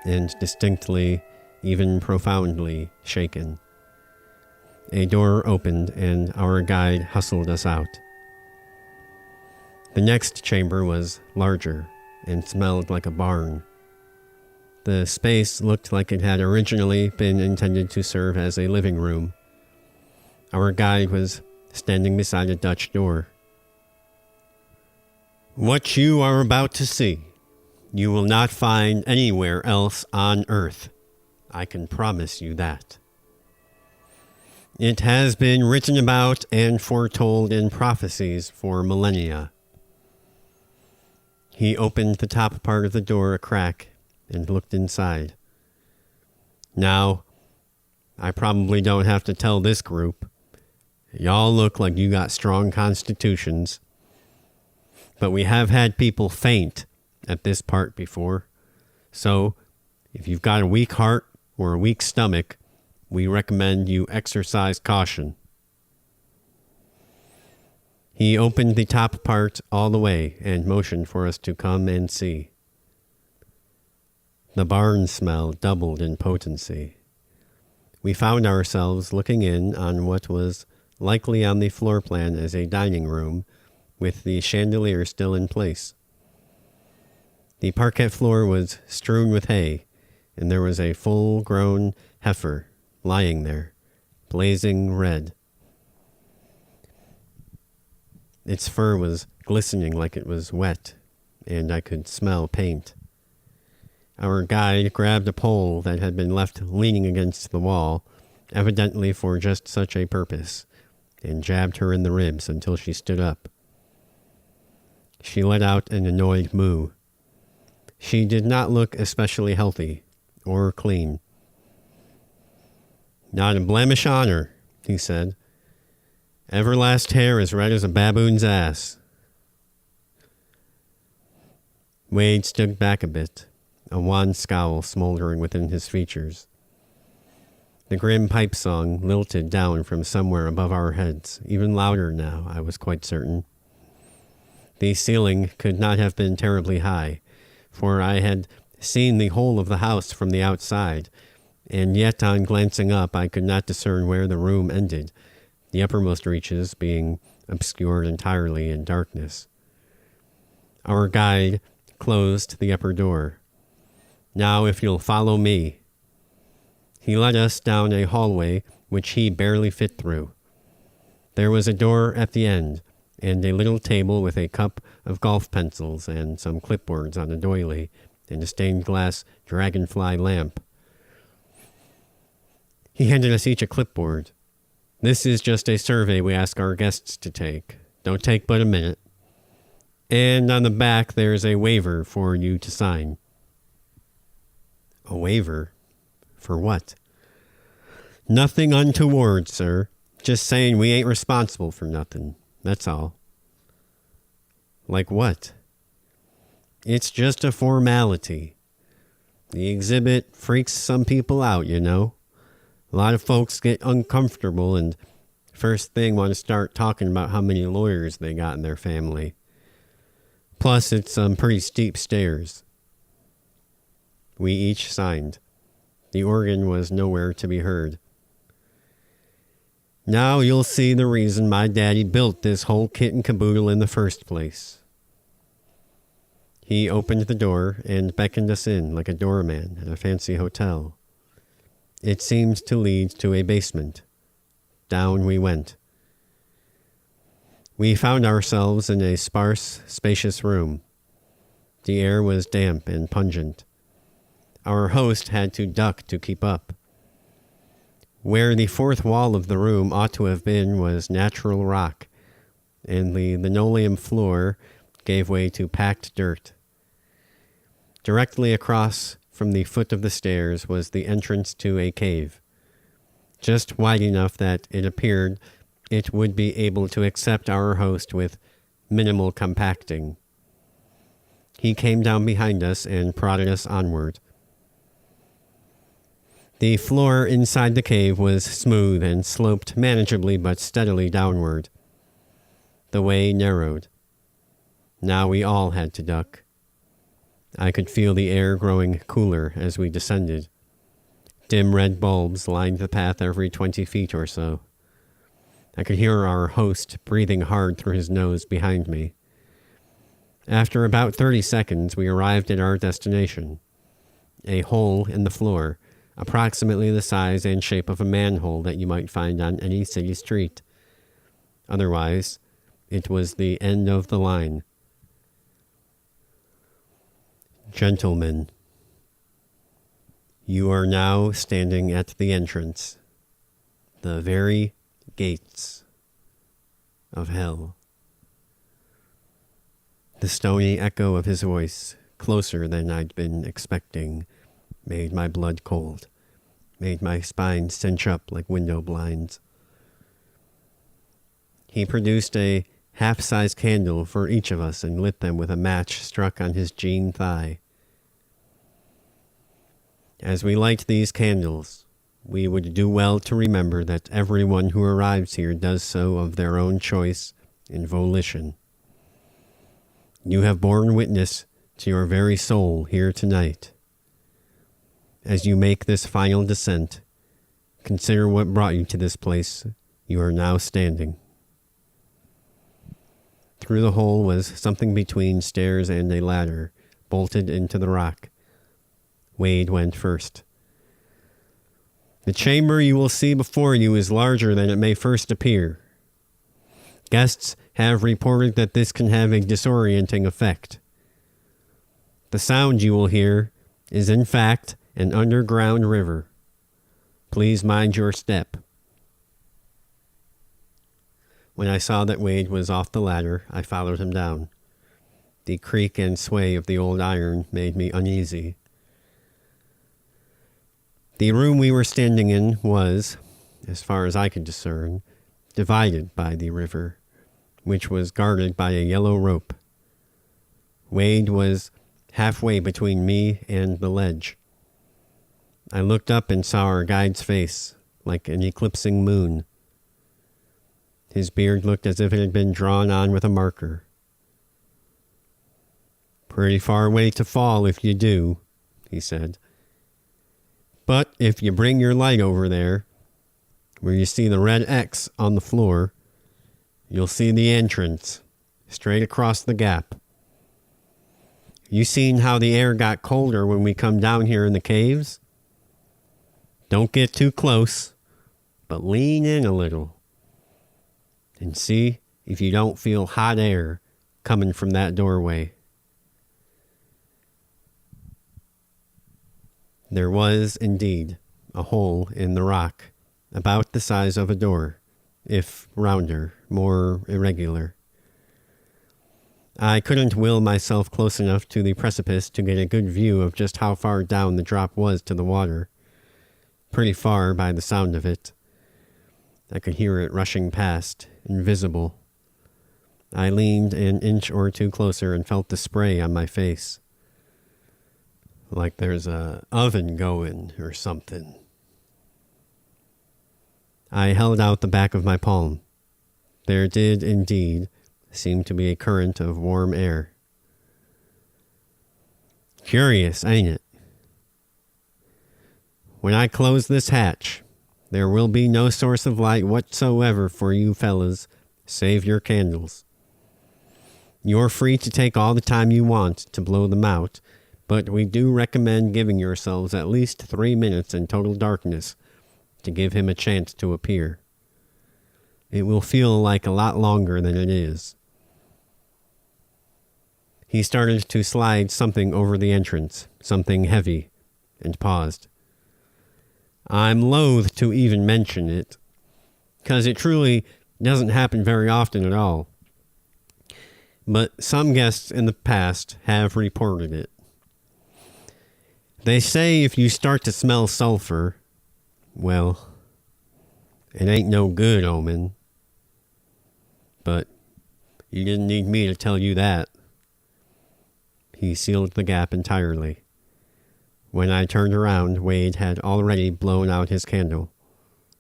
and distinctly, even profoundly shaken. A door opened and our guide hustled us out. The next chamber was larger and smelled like a barn. The space looked like it had originally been intended to serve as a living room. Our guide was standing beside a Dutch door. "What you are about to see, you will not find anywhere else on Earth. I can promise you that. It has been written about and foretold in prophecies for millennia. He opened the top part of the door a crack and looked inside. Now, I probably don't have to tell this group. Y'all look like you got strong constitutions. But we have had people faint at this part before. So, if you've got a weak heart or a weak stomach, we recommend you exercise caution. He opened the top part all the way and motioned for us to come and see. The barn smell doubled in potency. We found ourselves looking in on what was likely on the floor plan as a dining room, with the chandelier still in place. The parquet floor was strewn with hay, and there was a full-grown heifer lying there, blazing red. Its fur was glistening like it was wet, and I could smell paint. Our guide grabbed a pole that had been left leaning against the wall, evidently for just such a purpose, and jabbed her in the ribs until she stood up. She let out an annoyed moo. She did not look especially healthy or clean. "Not a blemish on her," he said. "Everlast hair as red as a baboon's ass." Wade stood back a bit, a wan scowl smoldering within his features. The grim pipe song lilted down from somewhere above our heads, even louder now, I was quite certain. The ceiling could not have been terribly high, for I had seen the whole of the house from the outside, and yet on glancing up I could not discern where the room ended, the uppermost reaches being obscured entirely in darkness. Our guide closed the upper door. "Now if you'll follow me." He led us down a hallway which he barely fit through. There was a door at the end, and a little table with a cup of golf pencils and some clipboards on a doily, and a stained glass dragonfly lamp. He handed us each a clipboard. "This is just a survey we ask our guests to take. Don't take but a minute. And on the back there's a waiver for you to sign." "A waiver? For what?" "Nothing untoward, sir. Just saying we ain't responsible for nothing. That's all." "Like what?" "It's just a formality. The exhibit freaks some people out, you know. A lot of folks get uncomfortable and first thing want to start talking about how many lawyers they got in their family. Plus, it's some pretty steep stairs." We each signed. The organ was nowhere to be heard. "Now you'll see the reason my daddy built this whole kit and caboodle in the first place." He opened the door and beckoned us in like a doorman at a fancy hotel. It seemed to lead to a basement. Down we went. We found ourselves in a sparse, spacious room. The air was damp and pungent. Our host had to duck to keep up. Where the fourth wall of the room ought to have been was natural rock, and the linoleum floor gave way to packed dirt. Directly across from the foot of the stairs was the entrance to a cave, just wide enough that it appeared it would be able to accept our host with minimal compacting. He came down behind us and prodded us onward. The floor inside the cave was smooth and sloped manageably but steadily downward. The way narrowed. Now we all had to duck. I could feel the air growing cooler as we descended. Dim red bulbs lined the path every 20 feet or so. I could hear our host breathing hard through his nose behind me. After about 30 seconds, we arrived at our destination. A hole in the floor, approximately the size and shape of a manhole that you might find on any city street. Otherwise, it was the end of the line. "Gentlemen, you are now standing at the entrance. The very gates of hell. The stony echo of his voice, closer than I'd been expecting, made my blood cold, made my spine cinch up like window blinds. He produced a half-size candle for each of us and lit them with a match struck on his jean thigh. As we light these candles, we would do well to remember that everyone who arrives here does so of their own choice and volition. You have borne witness to your very soul here tonight. As you make this final descent, consider what brought you to this place you are now standing. Through the hole was something between stairs and a ladder, bolted into the rock. Wade went first. The chamber you will see before you is larger than it may first appear. Guests have reported that this can have a disorienting effect. The sound you will hear is in fact an underground river. Please mind your step. When I saw that Wade was off the ladder, I followed him down. The creak and sway of the old iron made me uneasy. The room we were standing in was, as far as I could discern, divided by the river, which was guarded by a yellow rope. Wade was halfway between me and the ledge. I looked up and saw our guide's face, like an eclipsing moon. His beard looked as if it had been drawn on with a marker. "Pretty far way to fall if you do," he said. "But if you bring your light over there, where you see the red X on the floor, you'll see the entrance, straight across the gap. You seen how the air got colder when we come down here in the caves? Don't get too close, but lean in a little. And see if you don't feel hot air coming from that doorway." There was, indeed, a hole in the rock, about the size of a door, if rounder, more irregular. I couldn't will myself close enough to the precipice to get a good view of just how far down the drop was to the water. Pretty far by the sound of it. I could hear it rushing past, invisible. I leaned an inch or two closer and felt the spray on my face. Like there's a oven going or something. I held out the back of my palm. There did, indeed, seem to be a current of warm air. Curious, ain't it? When I close this hatch, there will be no source of light whatsoever for you fellas, save your candles. You're free to take all the time you want to blow them out, but we do recommend giving yourselves at least 3 minutes in total darkness to give him a chance to appear. It will feel like a lot longer than it is. He started to slide something over the entrance, something heavy, and paused. I'm loath to even mention it, 'cause it truly doesn't happen very often at all. But some guests in the past have reported it. They say if you start to smell sulfur, well, it ain't no good omen. But you didn't need me to tell you that. He sealed the gap entirely. When I turned around, Wade had already blown out his candle.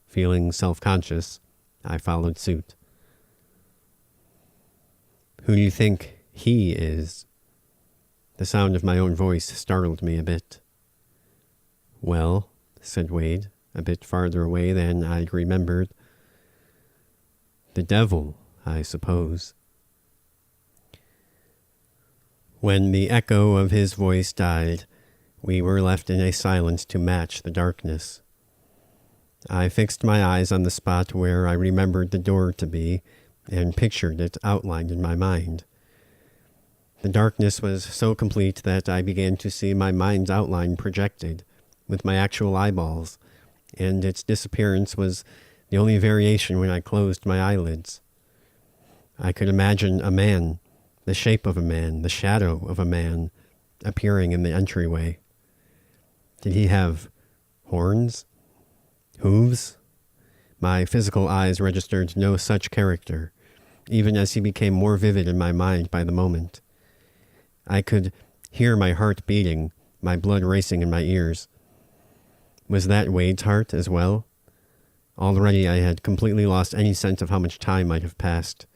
Feeling self-conscious, I followed suit. Who do you think he is? The sound of my own voice startled me a bit. Well, said Wade, a bit farther away than I'd remembered. The devil, I suppose. When the echo of his voice died, we were left in a silence to match the darkness. I fixed my eyes on the spot where I remembered the door to be and pictured it outlined in my mind. The darkness was so complete that I began to see my mind's outline projected with my actual eyeballs, and its disappearance was the only variation when I closed my eyelids. I could imagine a man, the shape of a man, the shadow of a man, appearing in the entryway. Did he have horns? Hooves? My physical eyes registered no such character, even as he became more vivid in my mind by the moment. I could hear my heart beating, my blood racing in my ears. Was that Wade's heart as well? Already I had completely lost any sense of how much time might have passed.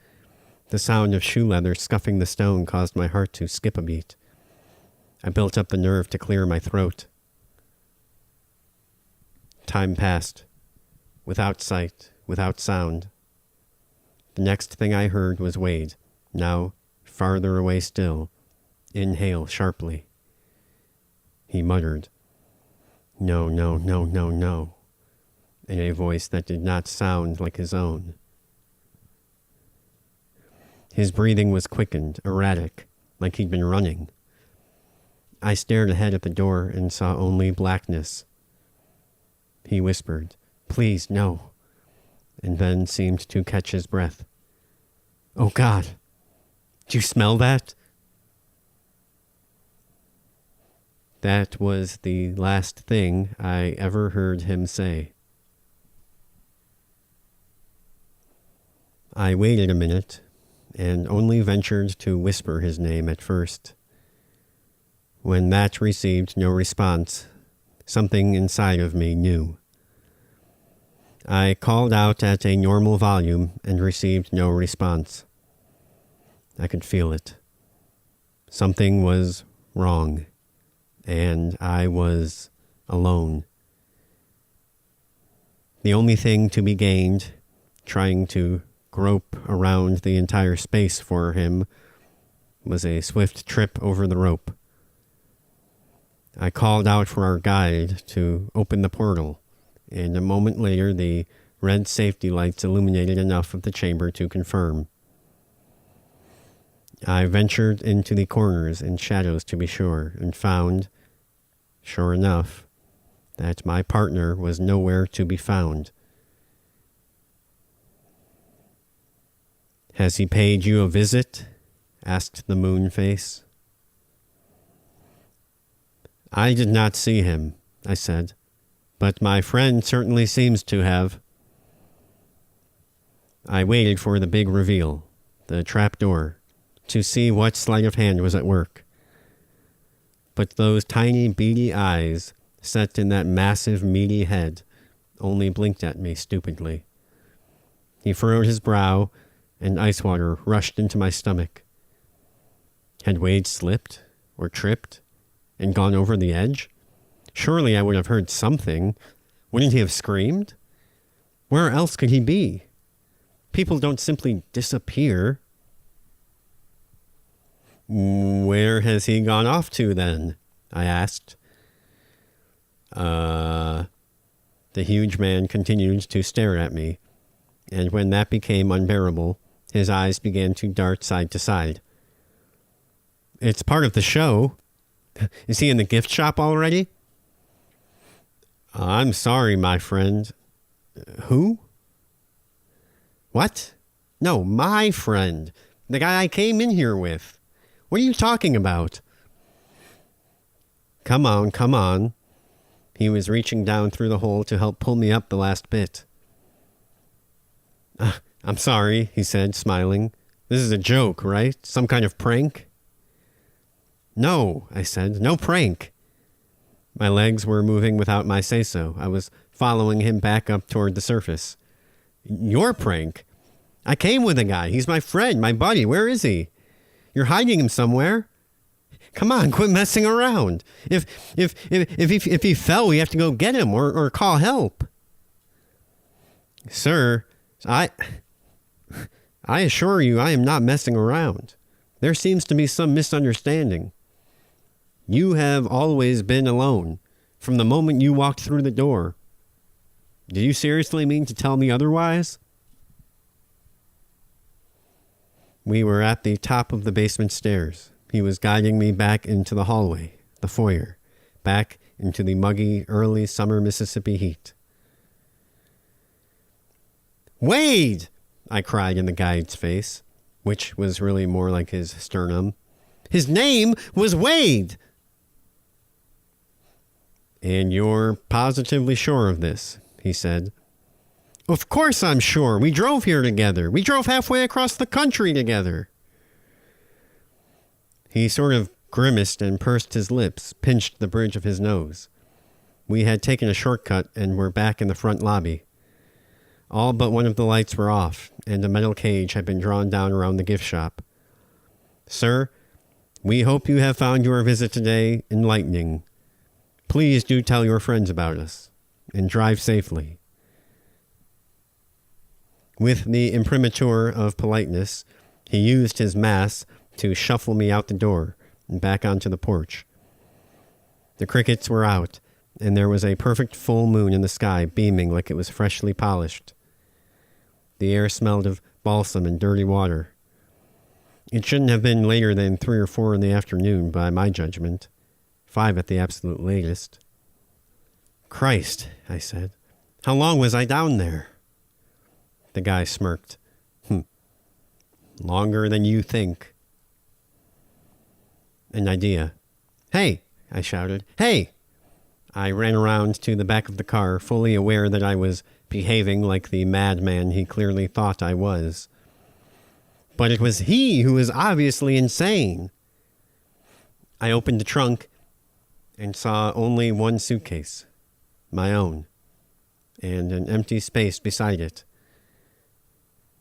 The sound of shoe leather scuffing the stone caused my heart to skip a beat. I built up the nerve to clear my throat. Time passed, without sight, without sound. The next thing I heard was Wade, now farther away still, inhale sharply. He muttered, "No, no, no, no, no," in a voice that did not sound like his own. His breathing was quickened, erratic, like he'd been running. I stared ahead at the door and saw only blackness. He whispered, "Please, no," and then seemed to catch his breath. "Oh, God, do you smell that?" That was the last thing I ever heard him say. I waited a minute, and only ventured to whisper his name at first. When that received no response, something inside of me knew. I called out at a normal volume and received no response. I could feel it. Something was wrong, and I was alone. The only thing to be gained, trying to grope around the entire space for him, was a swift trip over the rope. I called out for our guide to open the portal, and a moment later the red safety lights illuminated enough of the chamber to confirm. I ventured into the corners and shadows to be sure, and found, sure enough, that my partner was nowhere to be found. "Has he paid you a visit?" asked the moon face. "I did not see him," I said, "but my friend certainly seems to have." I waited for the big reveal, the trap door, to see what sleight of hand was at work. But those tiny beady eyes, set in that massive meaty head, only blinked at me stupidly. He furrowed his brow, and ice water rushed into my stomach. Had Wade slipped, or tripped, and gone over the edge? Surely I would have heard something. Wouldn't he have screamed? Where else could he be? People don't simply disappear. "Where has he gone off to, then?" I asked. The huge man continued to stare at me, and when that became unbearable, his eyes began to dart side to side. "It's part of the show. Is he in the gift shop already?" "I'm sorry, my friend." "Who?" "What? No, my friend. The guy I came in here with. What are you talking about?" Come on, come on." He was reaching down through the hole to help pull me up the last bit. "I'm sorry," he said, smiling. "This is a joke, right? Some kind of prank?" "No," I said. "No prank." My legs were moving without my say-so. I was following him back up toward the surface. "Your prank? I came with a guy. He's my friend, my buddy. Where is he? You're hiding him somewhere. Come on, quit messing around. If he fell, we have to go get him or call help." "Sir, I assure you I am not messing around. There seems to be some misunderstanding. You have always been alone, from the moment you walked through the door. Do you seriously mean to tell me otherwise?" We were at the top of the basement stairs. He was guiding me back into the hallway, the foyer, back into the muggy, early summer Mississippi heat. Wade! I cried in the guide's face, which was really more like his sternum. His name was Wade! And you're positively sure of this, he said. Of course I'm sure. We drove here together. We drove halfway across the country together. He sort of grimaced and pursed his lips, pinched the bridge of his nose. We had taken a shortcut and were back in the front lobby. All but one of the lights were off, and a metal cage had been drawn down around the gift shop. Sir, we hope you have found your visit today enlightening. Please do tell your friends about us, and drive safely. With the imprimatur of politeness, he used his mass to shuffle me out the door and back onto the porch. The crickets were out, and there was a perfect full moon in the sky, beaming like it was freshly polished. The air smelled of balsam and dirty water. It shouldn't have been later than 3 or 4 in the afternoon, by my judgment. 5 at the absolute latest. Christ, I said. How long was I down there? The guy smirked. Longer than you think. An idea. Hey, I shouted. Hey! I ran around to the back of the car, fully aware that I was behaving like the madman he clearly thought I was. But it was he who was obviously insane. I opened the trunk and saw only one suitcase, my own, and an empty space beside it.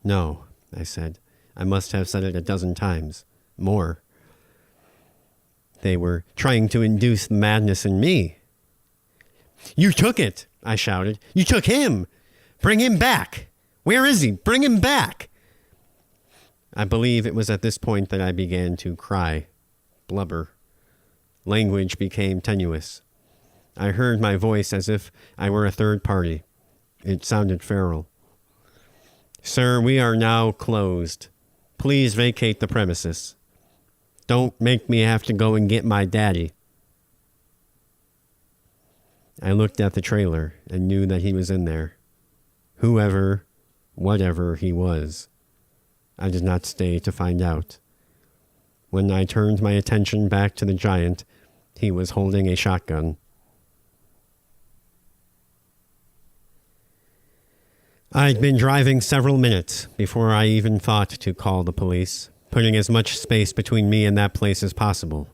No, I said. I must have said it a dozen times. More. They were trying to induce madness in me. You took it, I shouted. You took him. Bring him back. Where is he? Bring him back. I believe it was at this point that I began to cry, blubber. Language became tenuous. I heard my voice as if I were a third party. It sounded feral. Sir, we are now closed. Please vacate the premises. Don't make me have to go and get my daddy. I looked at the trailer and knew that he was in there. Whoever, whatever he was. I did not stay to find out. When I turned my attention back to the giant, he was holding a shotgun. I'd been driving several minutes before I even thought to call the police, putting as much space between me and that place as possible.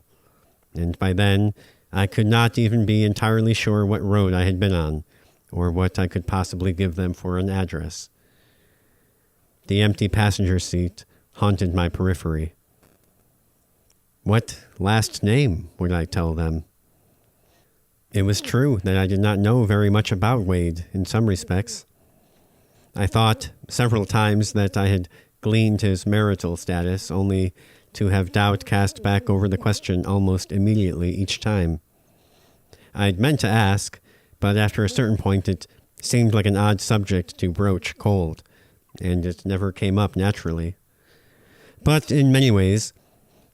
And by then, I could not even be entirely sure what road I had been on, or what I could possibly give them for an address. The empty passenger seat haunted my periphery. What last name would I tell them? It was true that I did not know very much about Wade in some respects. I thought several times that I had gleaned his marital status, only to have doubt cast back over the question almost immediately each time. I'd meant to ask, but after a certain point it seemed like an odd subject to broach cold, and it never came up naturally. But in many ways,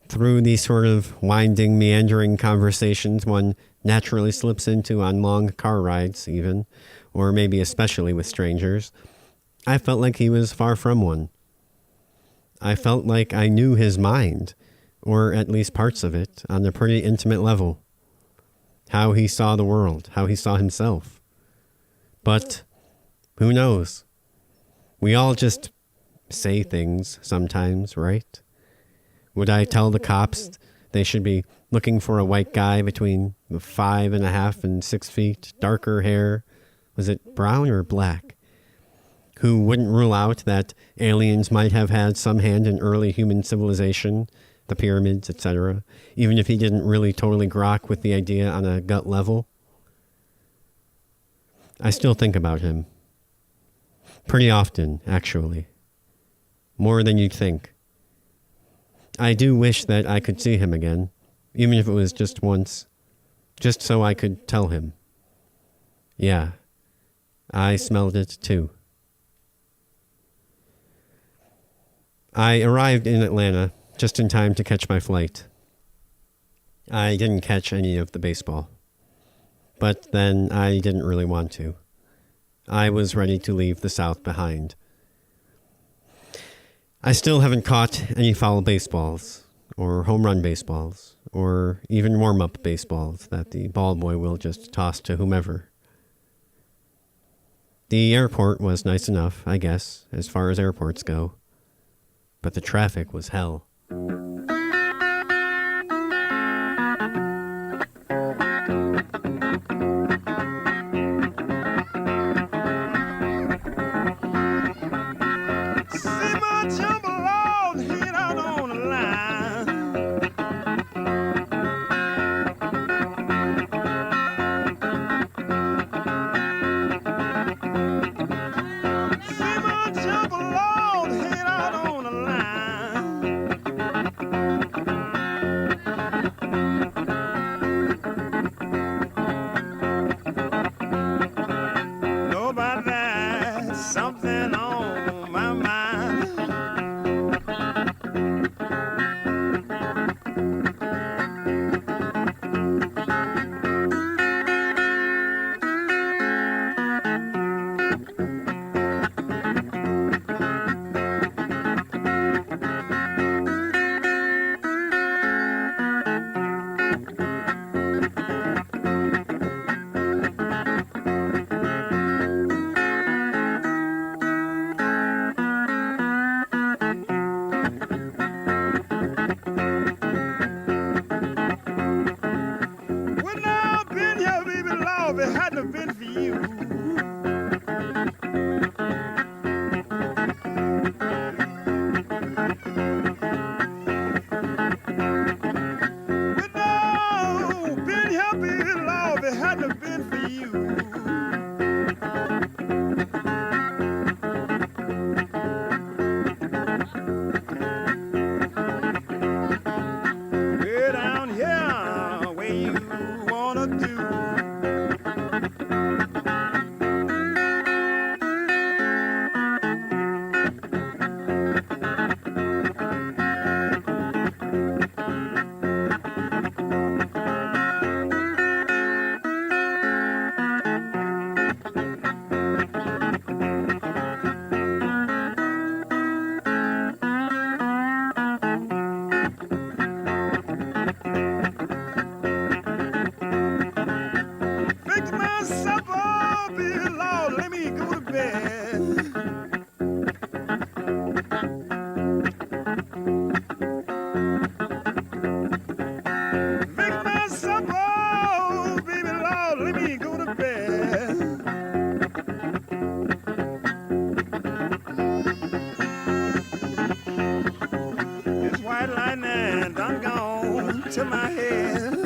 through these sort of winding, meandering conversations one naturally slips into on long car rides even, or maybe especially with strangers, I felt like he was far from one. I felt like I knew his mind, or at least parts of it, on a pretty intimate level. How he saw the world, how he saw himself. But who knows? We all just say things sometimes, right? Would I tell the cops they should be looking for a white guy between 5.5 and 6 feet, darker hair, was it brown or black, who wouldn't rule out that aliens might have had some hand in early human civilization, the pyramids, etc., even if he didn't really totally grok with the idea on a gut level? I still think about him. Pretty often, actually. More than you'd think. I do wish that I could see him again, even if it was just once, just so I could tell him. Yeah, I smelled it too. I arrived in Atlanta just in time to catch my flight. I didn't catch any of the baseball. But then I didn't really want to. I was ready to leave the South behind, I still haven't caught any foul baseballs, or home run baseballs, or even warm-up baseballs that the ball boy will just toss to whomever. The airport was nice enough, I guess, as far as airports go. But the traffic was hell. Something on my mind. If it hadn't have been for you, but no, been here, baby, Lord, if it hadn't have been for you. Way down here, where you wanna do. Fix my supper, baby, Lord, let me go to bed. Fix my supper, baby, Lord, let me go to bed. This white lightning done gone to my head.